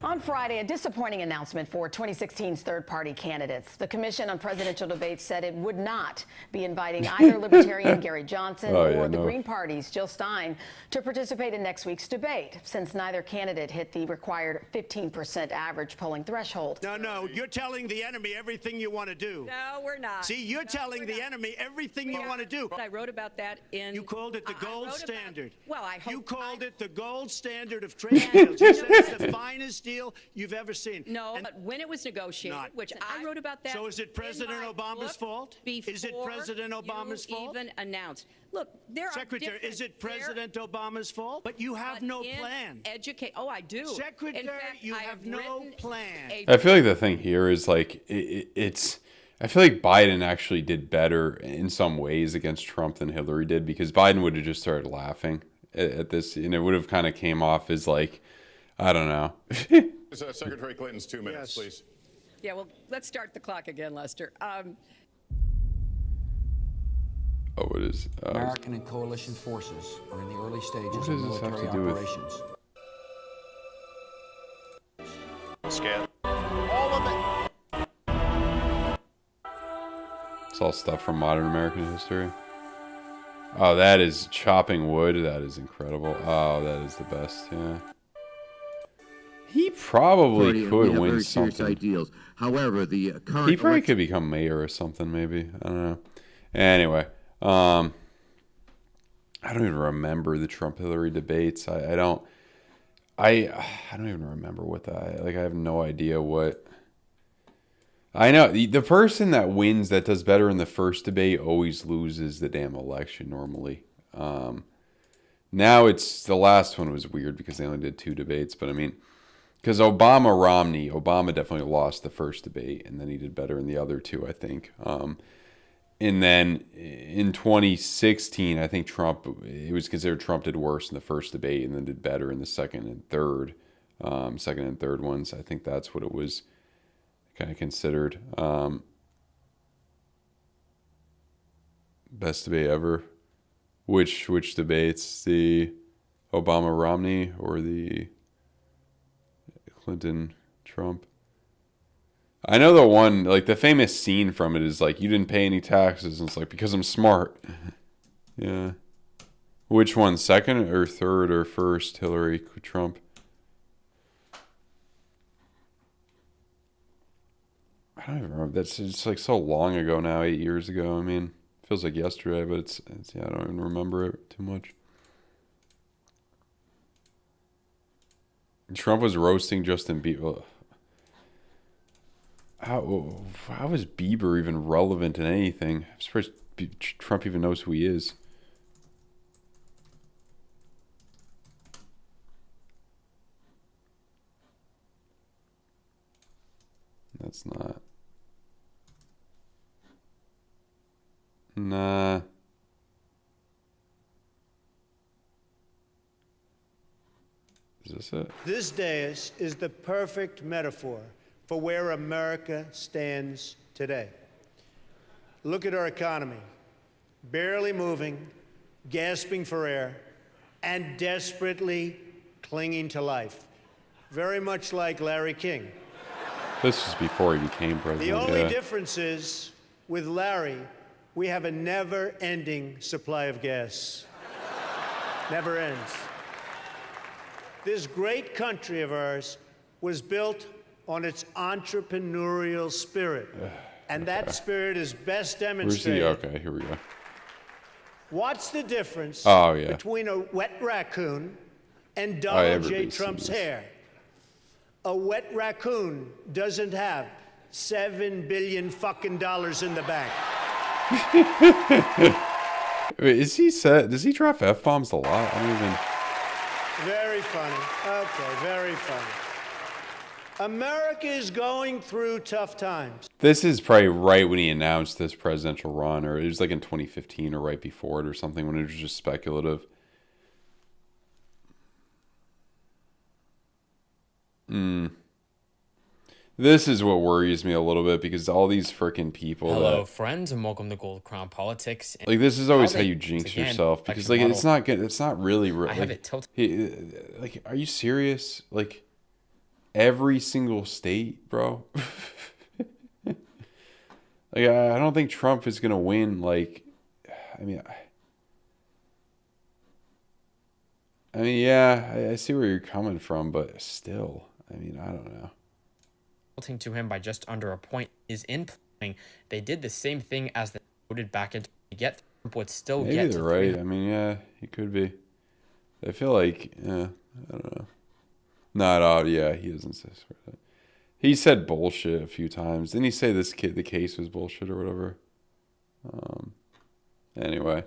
S12: On Friday, a disappointing announcement for 2016's third-party candidates. The Commission on Presidential Debates said it would not be inviting either Libertarian Gary Johnson or the Green Party's Jill Stein to participate in next week's debate, since neither candidate hit the required 15% average polling threshold.
S13: No, you're telling the enemy everything you want to do.
S14: No, we're not.
S13: See, you're telling the enemy everything you want to do.
S14: I wrote about that in...
S13: You called it the gold standard.
S14: Well, I hope...
S13: You called it the gold standard of trade deals. You said it's the finest deal you've ever seen.
S14: No, but when it was negotiated, which I wrote about that.
S13: So is it President Obama's fault? Is it President Obama's fault?
S14: Even announced. Look, there are
S13: Secretary, is it President Obama's fault? But you have no plan.
S14: Oh, I do.
S13: Secretary,
S14: in fact,
S13: you have no plan.
S2: I feel like the thing here is like it's. I feel like Biden actually did better in some ways against Trump than Hillary did, because Biden would have just started laughing at this, and it would have kind of came off as like, I don't know.
S15: Secretary Clinton's 2 minutes, please.
S14: Yeah, well, let's start the clock again, Lester.
S2: Oh, it is.
S16: American and coalition forces are in the early stages
S2: what
S16: of
S2: does this have
S16: military
S2: to do
S16: operations.
S15: Scan.
S13: All of it.
S2: It's all stuff from modern American history. Oh, that is chopping wood. That is incredible. Oh, that is the best. Yeah. He probably could win something.
S6: Ideals. However, the current
S2: he probably could become mayor or something, maybe. I don't know. Anyway, I don't even remember the Trump-Hillary debates. I don't even remember what that. Like, I have no idea what. I know the person that wins, that does better in the first debate, always loses the damn election normally. Now it's the last one was weird because they only did 2 debates, but I mean. Because Obama definitely lost the first debate, and then he did better in the other 2, I think. And then in 2016, I think it was considered Trump did worse in the first debate and then did better in the second and third ones. I think that's what it was kind of considered. Best debate ever. Which debates? The Obama-Romney or the Clinton-Trump? I know the one, like the famous scene from it is like, you didn't pay any taxes. And it's like, because I'm smart. Yeah. Which one? Second or third or first? Hillary, Trump? I don't even remember. It's like so long ago now, 8 years ago. I mean, it feels like yesterday, but it's yeah, I don't even remember it too much. Trump was roasting Justin Bieber. How is Bieber even relevant in anything? I'm surprised Trump even knows who he is. That's not. Nah. Is this it?
S13: This dais is the perfect metaphor for where America stands today. Look at our economy, barely moving, gasping for air, and desperately clinging to life. Very much like Larry King.
S2: This was before he became president.
S13: The only difference is, with Larry, we have a never-ending supply of gas. Never ends. This great country of ours was built on its entrepreneurial spirit. And that spirit is best demonstrated.
S2: Where's the, okay, here we go.
S13: What's the difference
S2: between
S13: a wet raccoon and Donald J. Trump's hair? A wet raccoon doesn't have $7 billion fucking dollars in the bank.
S2: Wait, does he drop F-bombs a lot? I don't even...
S13: Very funny. Okay, very funny. America is going through tough times.
S2: This is probably right when he announced this presidential run, or it was like in 2015 or right before it or something, when it was just speculative. This is what worries me a little bit, because all these freaking people.
S17: Hello, friends, and welcome to Gold Crown Politics.
S2: Like, this is always how you jinx yourself, because like it's not good. It's not really.
S17: I have it tilted.
S2: Like, are you serious? Like, every single state, bro. Like, I don't think Trump is gonna win. Like, I mean, yeah, I see where you're coming from, but still, I mean, I don't know.
S17: To him by just under a point is in planning. They did the same thing as they voted back into yet Trump would still
S2: Maybe
S17: get
S2: they're
S17: to
S2: right. I mean, yeah, he could be. I feel like, yeah, I don't know. Not odd. Yeah, he doesn't say that. He said bullshit a few times. Didn't he say the case was bullshit or whatever? Anyway.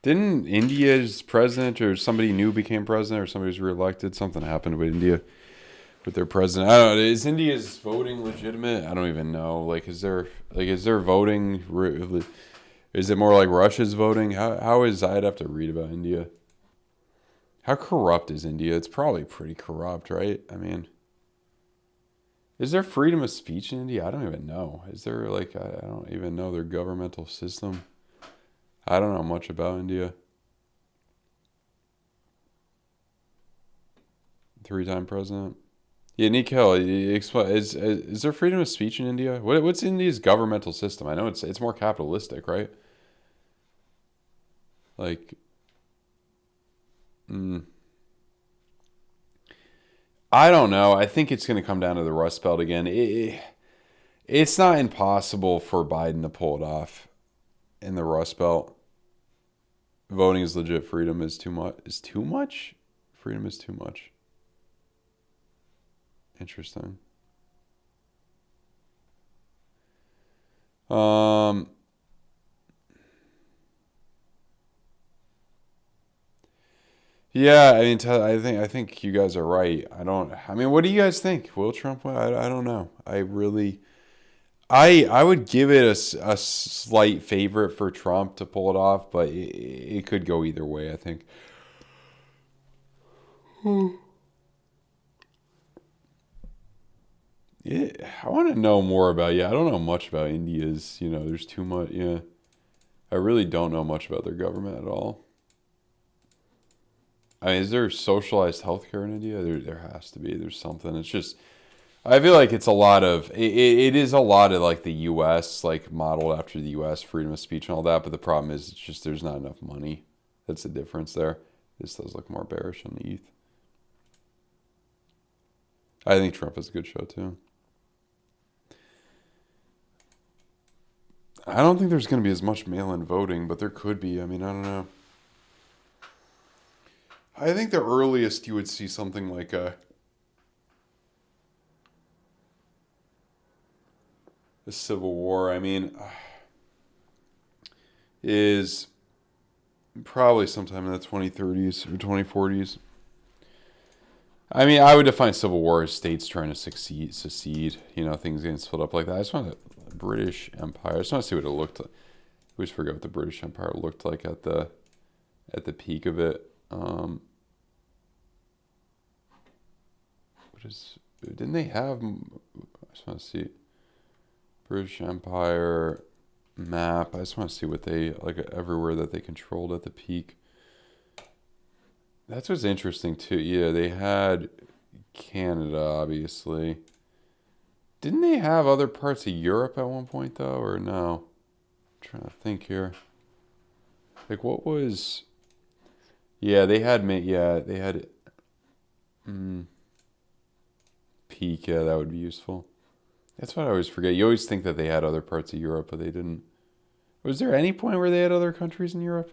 S2: Didn't India's president or somebody new became president or somebody was reelected? Something happened with India with their president. I don't know. Is India's voting legitimate? I don't even know. Like, is there voting? Is it more like Russia's voting? How is I'd have to read about India. How corrupt is India? It's probably pretty corrupt, right? I mean, is there freedom of speech in India? I don't even know. Is there, like, I don't even know their governmental system. I don't know much about India. 3-time president. Yeah, Nikhil, is there freedom of speech in India? What's India's governmental system? I know it's more capitalistic, right? Like, I don't know. I think it's going to come down to the Rust Belt again. It's not impossible for Biden to pull it off in the Rust Belt. Voting is legit. Freedom is too much. Is too much? Freedom is too much. Interesting. Yeah, I mean, I think you guys are right. I mean, what do you guys think? Will Trump win? I don't know. I would give it a slight favorite for Trump to pull it off, but it could go either way, I think. Yeah, I want to know more about, I don't know much about India's, there's too much, I really don't know much about their government at all. I mean, is there socialized healthcare in India? There has to be. There's something. It's just, I feel like it's a lot of, it is a lot of like the U.S., like modeled after the U.S., freedom of speech and all that, but the problem is it's just there's not enough money. That's the difference there. This does look more bearish on the ETH. I think Trump has a good show too. I don't think there's going to be as much mail-in voting, but there could be. I mean, I don't know. I think the earliest you would see something like a civil war, I mean, is probably sometime in the 2030s or 2040s. I mean, I would define civil war as states trying to secede, things getting split up like that. I just want the British Empire. I just want to see what it looked like. I always forget what the British Empire looked like at the peak of it. Didn't they have, I just want to see, British Empire map. I just want to see what they, like, everywhere that they controlled at the peak. That's what's interesting too. Yeah, they had Canada, obviously. Didn't they have other parts of Europe at one point though, or no? I'm trying to think here. Like, what was? Yeah, they had peak. Yeah, that would be useful. That's what I always forget. You always think that they had other parts of Europe, but they didn't. Was there any point where they had other countries in Europe?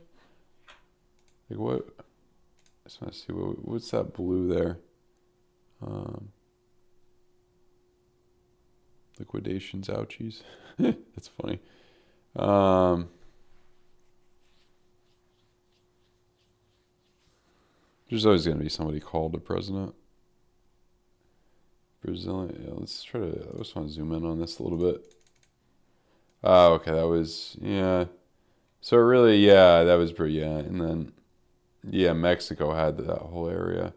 S2: Like what? I just want to see what's that blue there. Liquidations, ouchies. That's funny. There's always going to be somebody called a president. Brazilian. Yeah, let's try to. I just want to zoom in on this a little bit. Oh, okay. That was, yeah. So really, yeah, that was pretty, yeah. And then, yeah, Mexico had that whole area.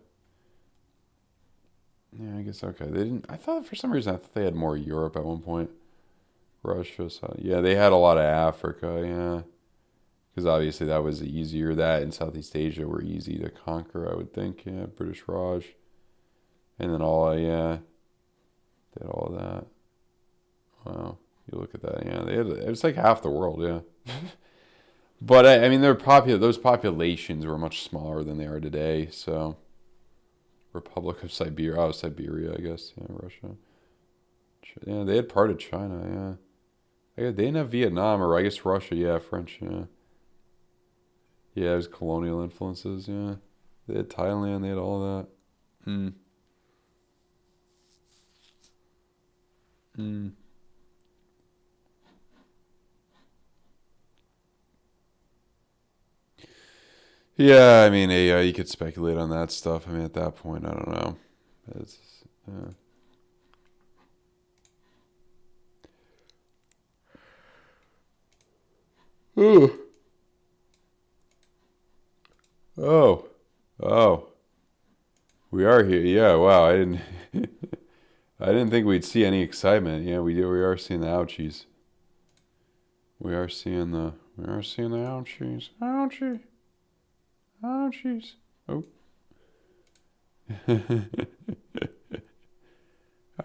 S2: Yeah, I guess, okay. They didn't, I thought for some reason, I thought they had more Europe at one point. Russia, so, yeah, they had a lot of Africa, yeah. Because obviously that was easier. That and Southeast Asia were easy to conquer, I would think, yeah. British Raj. And then yeah, they had all that. Wow, you look at that, yeah. It was like half the world, yeah. But, I mean, those populations were much smaller than they are today, so... Republic of Siberia. Oh, Siberia, I guess. Yeah, Russia. Yeah, they had part of China, yeah. They didn't have Vietnam, or I guess Russia, yeah, French, yeah. Yeah, it was colonial influences, yeah. They had Thailand, they had all that. Yeah, I mean, you could speculate on that stuff. I mean, at that point, I don't know. It's, yeah. Ooh. Oh. We are here. Yeah, wow. I didn't think we'd see any excitement. Yeah, we are seeing the ouchies. We are seeing the ouchies. Ouchie. Ouchies. Oh.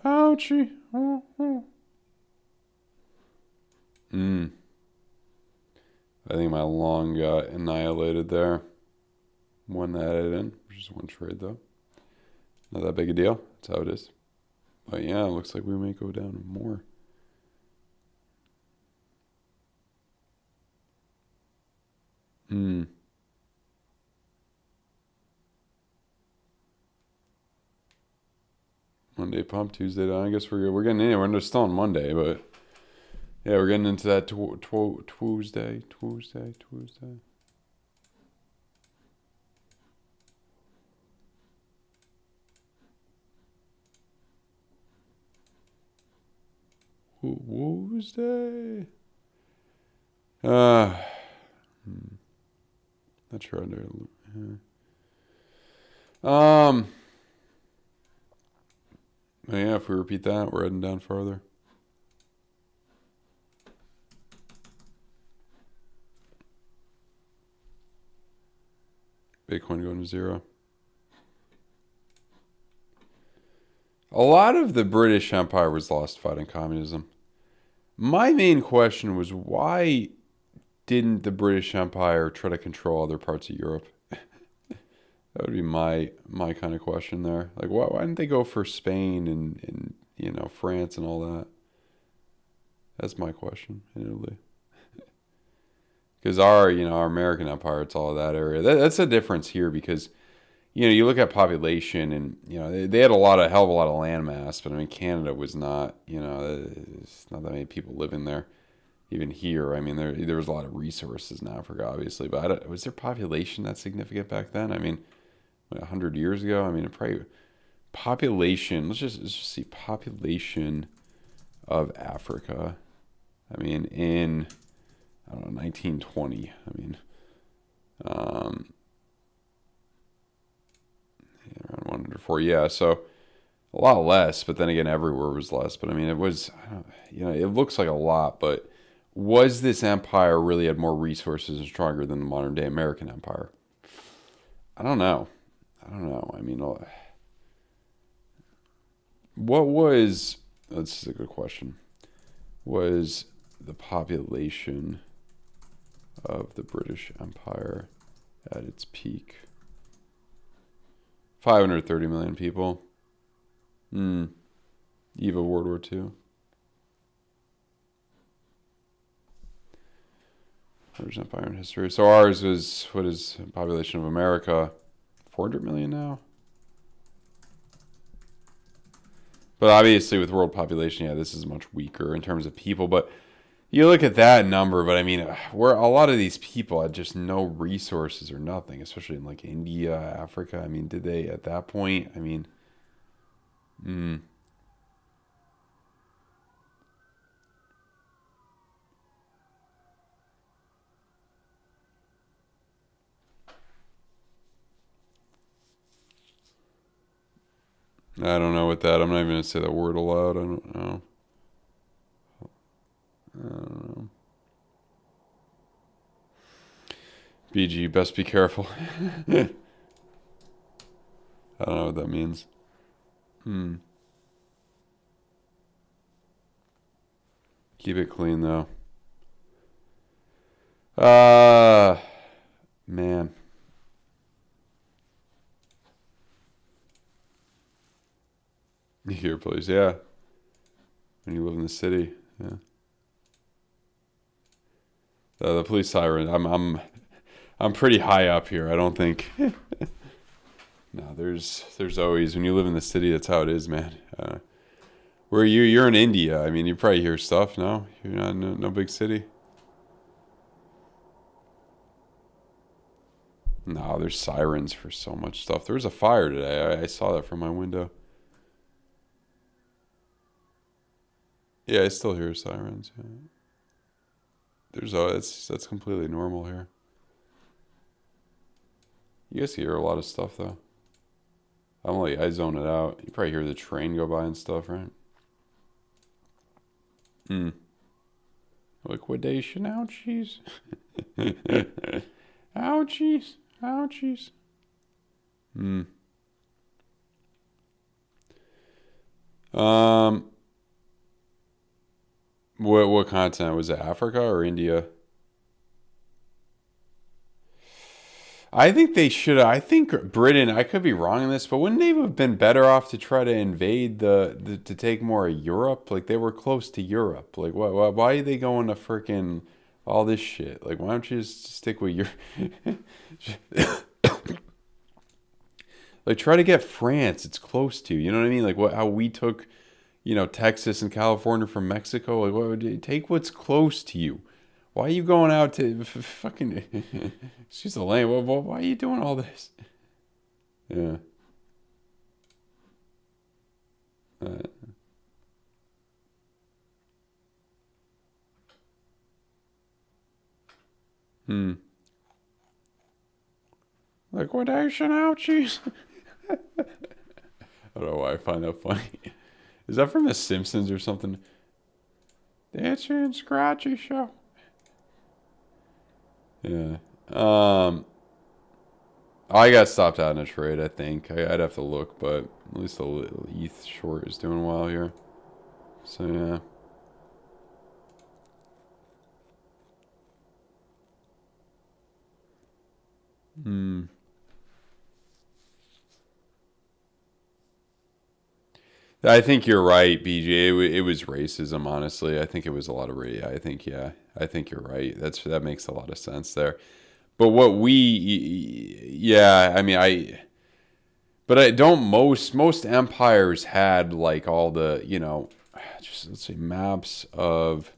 S2: Ouchie. Oh. I think my long got annihilated there. One added in, which is one trade though. Not that big a deal. That's how it is. But yeah, it looks like we may go down more. Monday pump, Tuesday down. I guess we're getting in. We're still on Monday, but yeah, we're getting into that Tuesday. Tuesday. Not sure under. Yeah, if we repeat that, we're heading down farther. Bitcoin going to zero. A lot of the British Empire was lost fighting communism. My main question was, why didn't the British Empire try to control other parts of Europe? That would be my kind of question there. Like, why didn't they go for Spain and France and all that? That's my question in Italy. Because our American Empire, it's all of that area. That's the difference here because, you look at population and, they had hell of a lot of land mass, but I mean, Canada was not, there's not that many people living there. Even here, I mean, there was a lot of resources in Africa, obviously, but was their population that significant back then? I mean, 100 years ago? I mean, probably population, let's just see population of Africa. I mean, in, I don't know, 1920, I mean, around 104, yeah, so a lot less, but then again, everywhere was less, but I mean, it was, it looks like a lot, but was this empire really had more resources and stronger than the modern day American empire? I don't know. I mean, what was, this is a good question, was the population of the British Empire at its peak? 530 million people. Eve of World War II. British Empire in history. So ours was, what is the population of America? 400 million now? But obviously with world population, yeah, this is much weaker in terms of people. But you look at that number, but I mean, where a lot of these people had just no resources or nothing, especially in like India, Africa. I mean, did they at that point? I mean, I don't know what that. I'm not even gonna say that word aloud. I don't know. I don't know. BG, best be careful. I don't know what that means. Keep it clean though. Man. Here, please. Yeah. When you live in the city. Yeah. The police siren. I'm pretty high up here. I don't think. No, there's always, when you live in the city, that's how it is, man. Where are you? You're in India. I mean, you probably hear stuff. No, you're not in no big city. No, there's sirens for so much stuff. There was a fire today. I saw that from my window. Yeah, I still hear sirens. Yeah. That's completely normal here. You guys hear a lot of stuff though. I zone it out. You probably hear the train go by and stuff, right? Liquidation, ouchies. Ouchies. Ouchies. What continent was it? Africa or India? I think they should. I think Britain. I could be wrong on this, but wouldn't they have been better off to try to invade to take more of Europe? Like they were close to Europe. Like why are they going to freaking all this shit? Like why don't you just stick with your like try to get France? It's close to. You know what I mean? Like how we took, Texas and California from Mexico. Like what would you take? What's close to you? Why are you going out to fucking... Excuse the lane. Why are you doing all this? Yeah. Liquidation ouchies. I don't know why I find that funny. Is that from The Simpsons or something? The Itchy and Scratchy Show. Yeah. I got stopped out in a trade, I think. I'd have to look, but at least the ETH short is doing well here. So, yeah. I think you're right, BJ. It was racism, honestly. I think it was a lot of racism. I think you're right. That makes a lot of sense there. But most empires had like all the, just let's say maps of,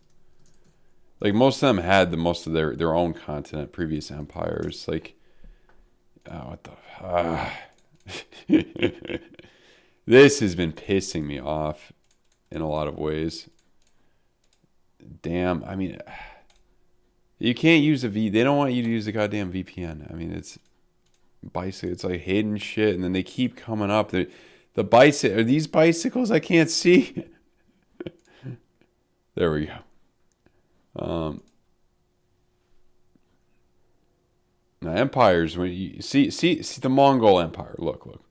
S2: like most of them had most of their own continent, previous empires. Like, what the, this has been pissing me off in a lot of ways. Damn, I mean, you can't use they don't want you to use the goddamn VPN. I mean, it's like hidden shit, and then they keep coming up. Are these bicycles I can't see? There we go. Now empires, when you see the Mongol Empire, look.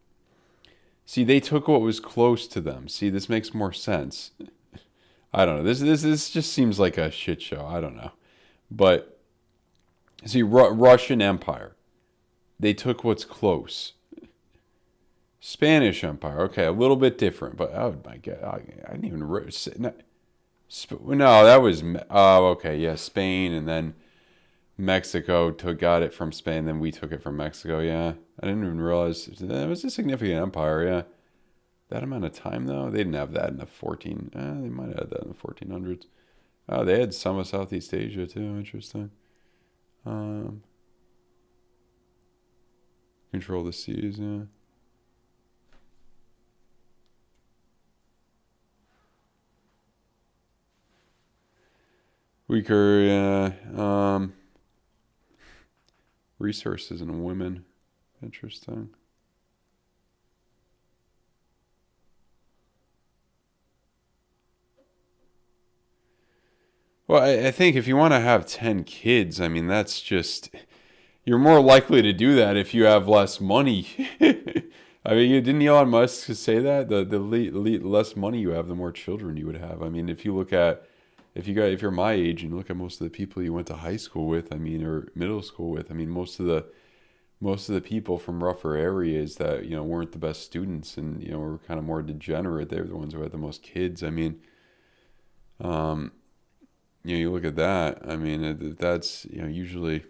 S2: See, they took what was close to them. See, this makes more sense. I don't know. This just seems like a shit show. I don't know. But, see, Russian Empire. They took what's close. Spanish Empire. Okay, a little bit different. But, oh my God. I didn't even... No, that was... Oh, okay. Yeah, Spain. And then Mexico got it from Spain. Then we took it from Mexico. Yeah. I didn't even realize that was a significant empire, yeah. That amount of time, though? They didn't have that in the they might have had that in the 1400s. Oh, they had some of Southeast Asia, too. Interesting. Control the seas, yeah. Weaker, yeah. Resources and women. Interesting. Well, I think if you want to have 10 kids, I mean, that's just, you're more likely to do that if you have less money. I mean, didn't Elon Musk say that? The less money you have, the more children you would have. I mean, if you're my age and you look at most of the people you went to high school with, I mean, or middle school with, I mean, most of the people from rougher areas that, you know, weren't the best students and, you know, were kind of more degenerate, they were the ones who had the most kids. I mean, you know, you look at that, I mean, that's, you know, usually,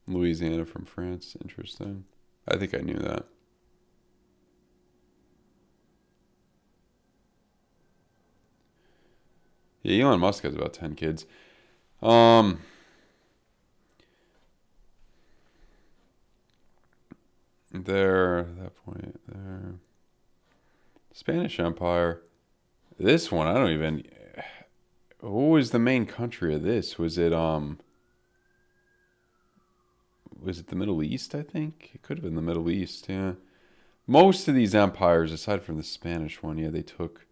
S2: Louisiana from France, interesting. I think I knew that. Yeah, Elon Musk has about 10 kids. There, at that point, there. Spanish Empire. This one, I don't even... What was the main country of this? Was it the Middle East, I think? It could have been the Middle East, yeah. Most of these empires, aside from the Spanish one, yeah, they took...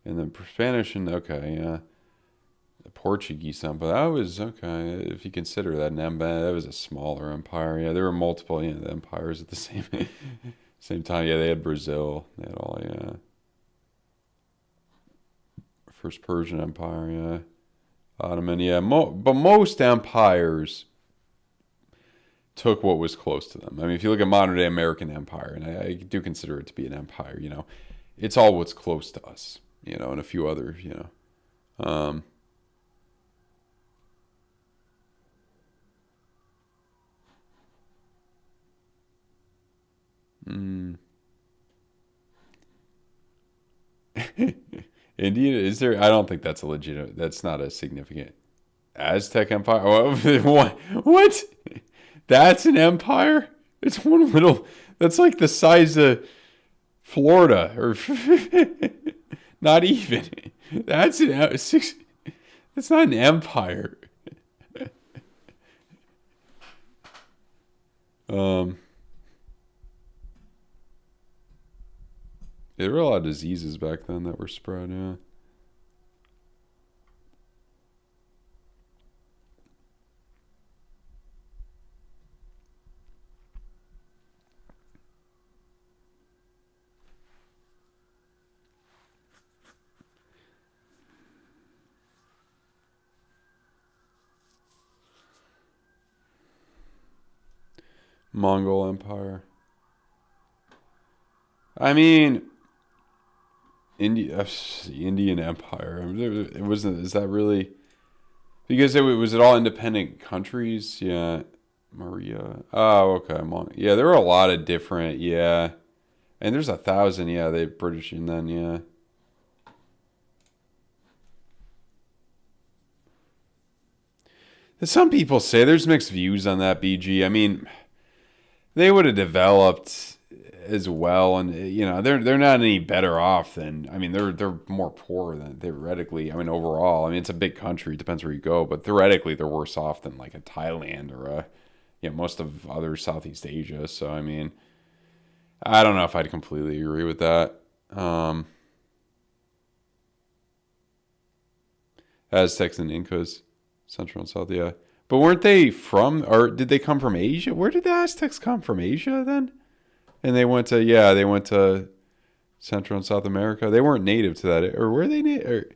S2: And the Spanish and, okay, yeah. The Portuguese empire, that was, okay, if you consider that an empire, that was a smaller empire. Yeah, there were multiple, you know, the empires at the same time. Yeah, they had Brazil. They had all, yeah. First Persian Empire, yeah. Ottoman, yeah. But most empires took what was close to them. I mean, if you look at modern-day American empire, and I do consider it to be an empire, you know, it's all what's close to us, you know, and a few others, you know. India, is there? I don't think that's a legitimate. That's not a significant Aztec empire. What? That's an empire? It's one little. That's like the size of Florida, or not even. That's That's not an empire. There were a lot of diseases back then that were spread, yeah. Mongol Empire. I mean, Indian Empire. I mean, it wasn't. Is that really? Because was it all independent countries? Yeah, Maria. Oh, okay. Yeah, there were a lot of different. Yeah, and there's 1,000. Yeah, they British and then yeah. Some people say there's mixed views on that, BG. I mean, they would have developed as well, and you know they're not any better off than, I mean, they're more poor than theoretically. I mean, overall, I mean, it's a big country, it depends where you go, but theoretically they're worse off than like a Thailand or a, you know, most of other Southeast Asia. So I mean, I don't know if I'd completely agree with that. Aztecs and Incas, Central and South, yeah. But weren't they from, or did they come from Asia? Where did the Aztecs come from? Asia then? And they went to Central and South America. They weren't native to that, or were they native?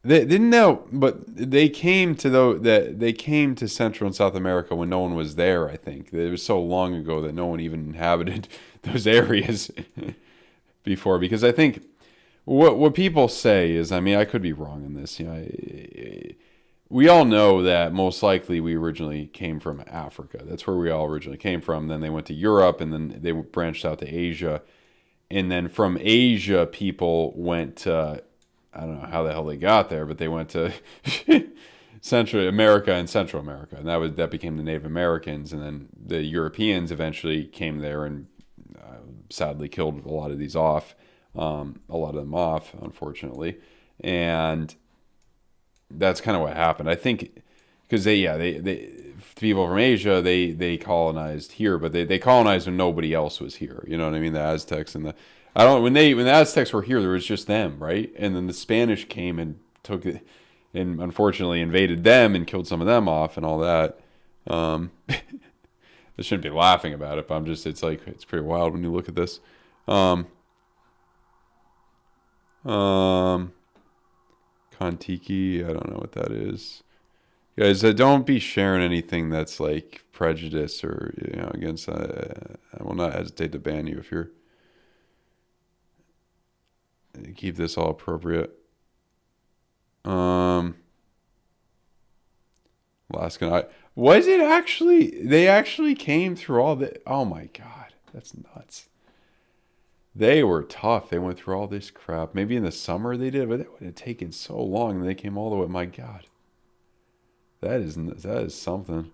S2: They didn't know, but they came to Central and South America when no one was there. I think it was so long ago that no one even inhabited those areas before. Because I think what people say is, I mean, I could be wrong in this. You know, we all know that most likely we originally came from Africa. That's where we all originally came from. Then they went to Europe, and then they branched out to Asia. And then from Asia, people went to, I don't know how the hell they got there, but they went to Central America and Central America. And that became the Native Americans. And then the Europeans eventually came there and sadly killed a lot of these off, unfortunately. And that's kind of what happened. I think because they people from Asia, they colonized here, but they colonized when nobody else was here. You know what I mean? The Aztecs and when the Aztecs were here, there was just them, right? And then the Spanish came and took it, and unfortunately invaded them and killed some of them off and all that. I shouldn't be laughing about it, but it's pretty wild when you look at this. Kontiki, I don't know what that is. Guys, don't be sharing anything that's like prejudice or against. I will not hesitate to ban you if you're. Keep this all appropriate. Alaskan. Was it actually? They actually came through all the. Oh my god, that's nuts. They were tough. They went through all this crap. Maybe in the summer they did, but that would have taken so long. And they came all the way. My god. That is something.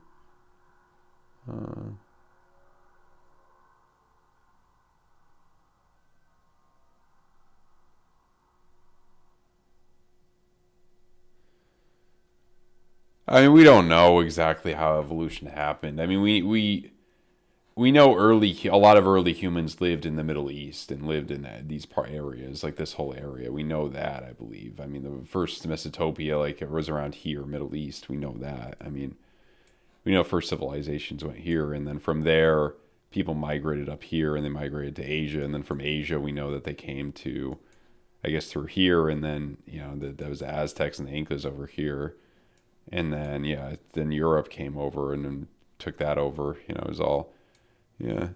S2: I mean, we don't know exactly how evolution happened. I mean, we know a lot of early humans lived in the Middle East and lived in these areas, like this whole area. We know that, I believe. I mean, the first Mesopotamia, like it was around here, Middle East. We know that. I mean, we know first civilizations went here, and then from there, people migrated up here, and they migrated to Asia, and then from Asia, we know that they came to, I guess, through here, and then there was the Aztecs and the Incas over here, and then then Europe came over and then took that over. It was all. Yeah.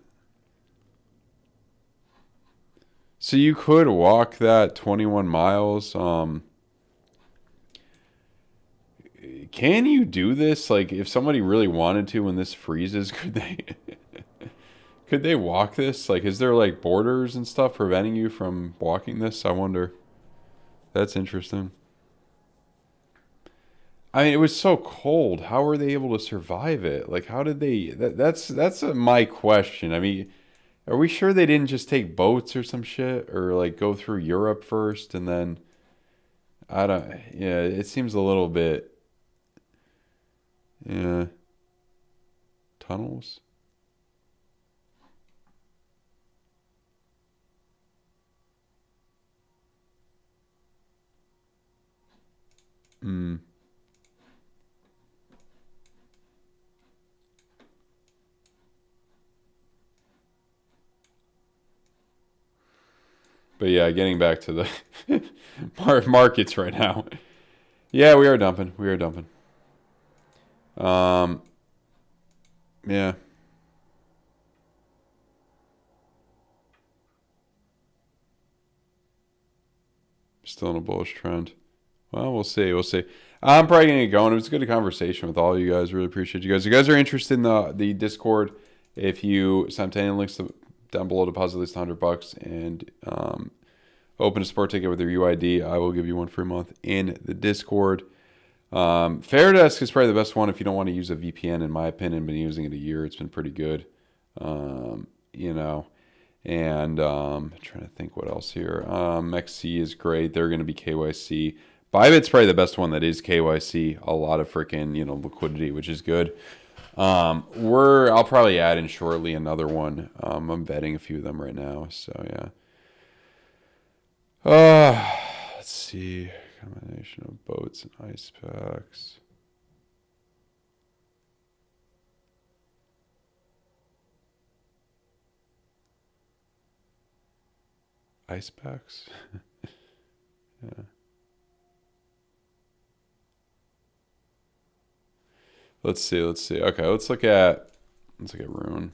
S2: So you could walk that 21 miles. Can you do this? Like, if somebody really wanted to, when this freezes, could they? Could they walk this? Like, is there like borders and stuff preventing you from walking this? I wonder. That's interesting. I mean, it was so cold. How were they able to survive it? Like, how did they? That's my question. I mean, are we sure they didn't just take boats or some shit, or like go through Europe first and then? I don't. Yeah, it seems a little bit. Yeah. Tunnels. Hmm. But yeah, getting back to the markets right now. Yeah, we are dumping. We are dumping. Yeah. Still in a bullish trend. Well, we'll see. We'll see. I'm probably going to get going. It was a good conversation with all of you guys. Really appreciate you guys. If you guys are interested in the Discord, if you simultaneously links down below, deposit at least $100 and open a support ticket with your UID, I will give you one free month in the Discord. FAIRDESK is probably the best one if you don't want to use a VPN, in my opinion. Been using it a year. It's been pretty good. And I'm trying to think what else here. MEXC is great. They're going to be KYC. Bybit's probably the best one that is KYC. A lot of freaking, liquidity, which is good. I'll probably add in shortly another one. I'm betting a few of them right now. So yeah. Let's see. Combination of boats and ice packs. Ice packs? Yeah. Let's see. Okay, let's look at Rune.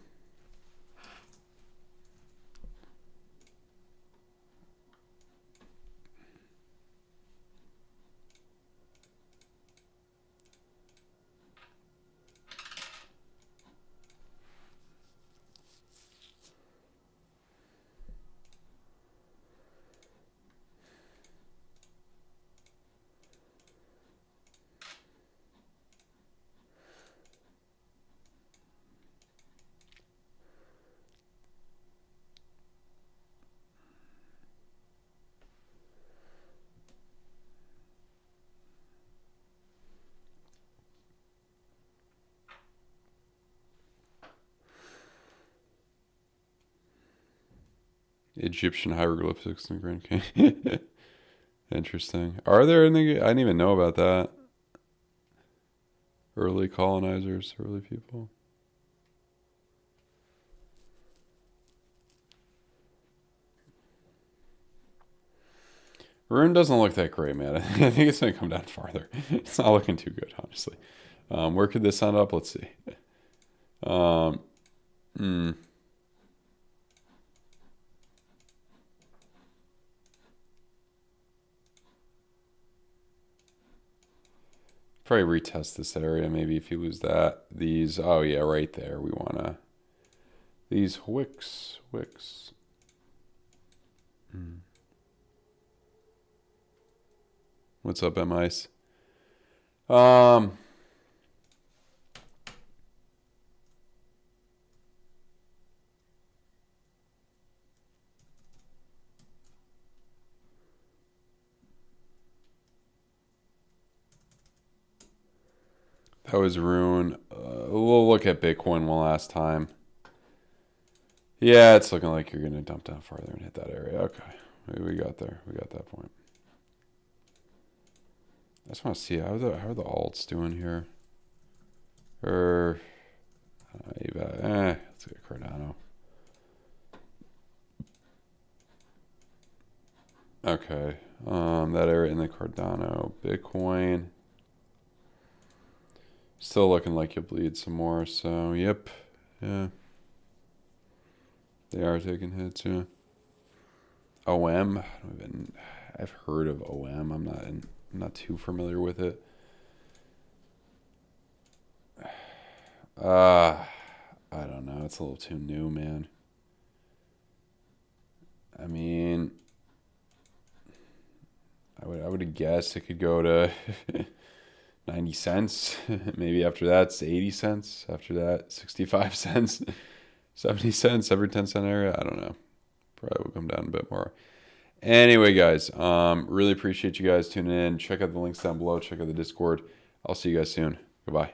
S2: Egyptian hieroglyphics in Grand Canyon. Interesting. Are there any? I didn't even know about that. Early colonizers, early people. Rune doesn't look that great, man. I think it's going to come down farther. It's not looking too good, honestly. Where could this end up? Let's see. Probably retest this area. Maybe if you lose that. These, oh yeah, right there. We want to, these wicks. What's up, M-Ice? That was Rune. We'll look at Bitcoin one last time. Yeah, it's looking like you're going to dump down farther and hit that area. Okay. Maybe we got there. We got that point. I just want to see how are the alts doing here. Let's get Cardano. Okay. That area in the Cardano. Bitcoin. Still looking like you'll bleed some more, so yep. Yeah. They are taking hits, yeah. OM. I've heard of OM. I'm not too familiar with it. I don't know. It's a little too new, man. I mean, I would guess it could go to 90 cents. Maybe after that, it's 80 cents. After that, 65 cents. 70 cents every 10-cent area. I don't know. Probably will come down a bit more. Anyway, guys, really appreciate you guys tuning in. Check out the links down below. Check out the Discord. I'll see you guys soon. Goodbye.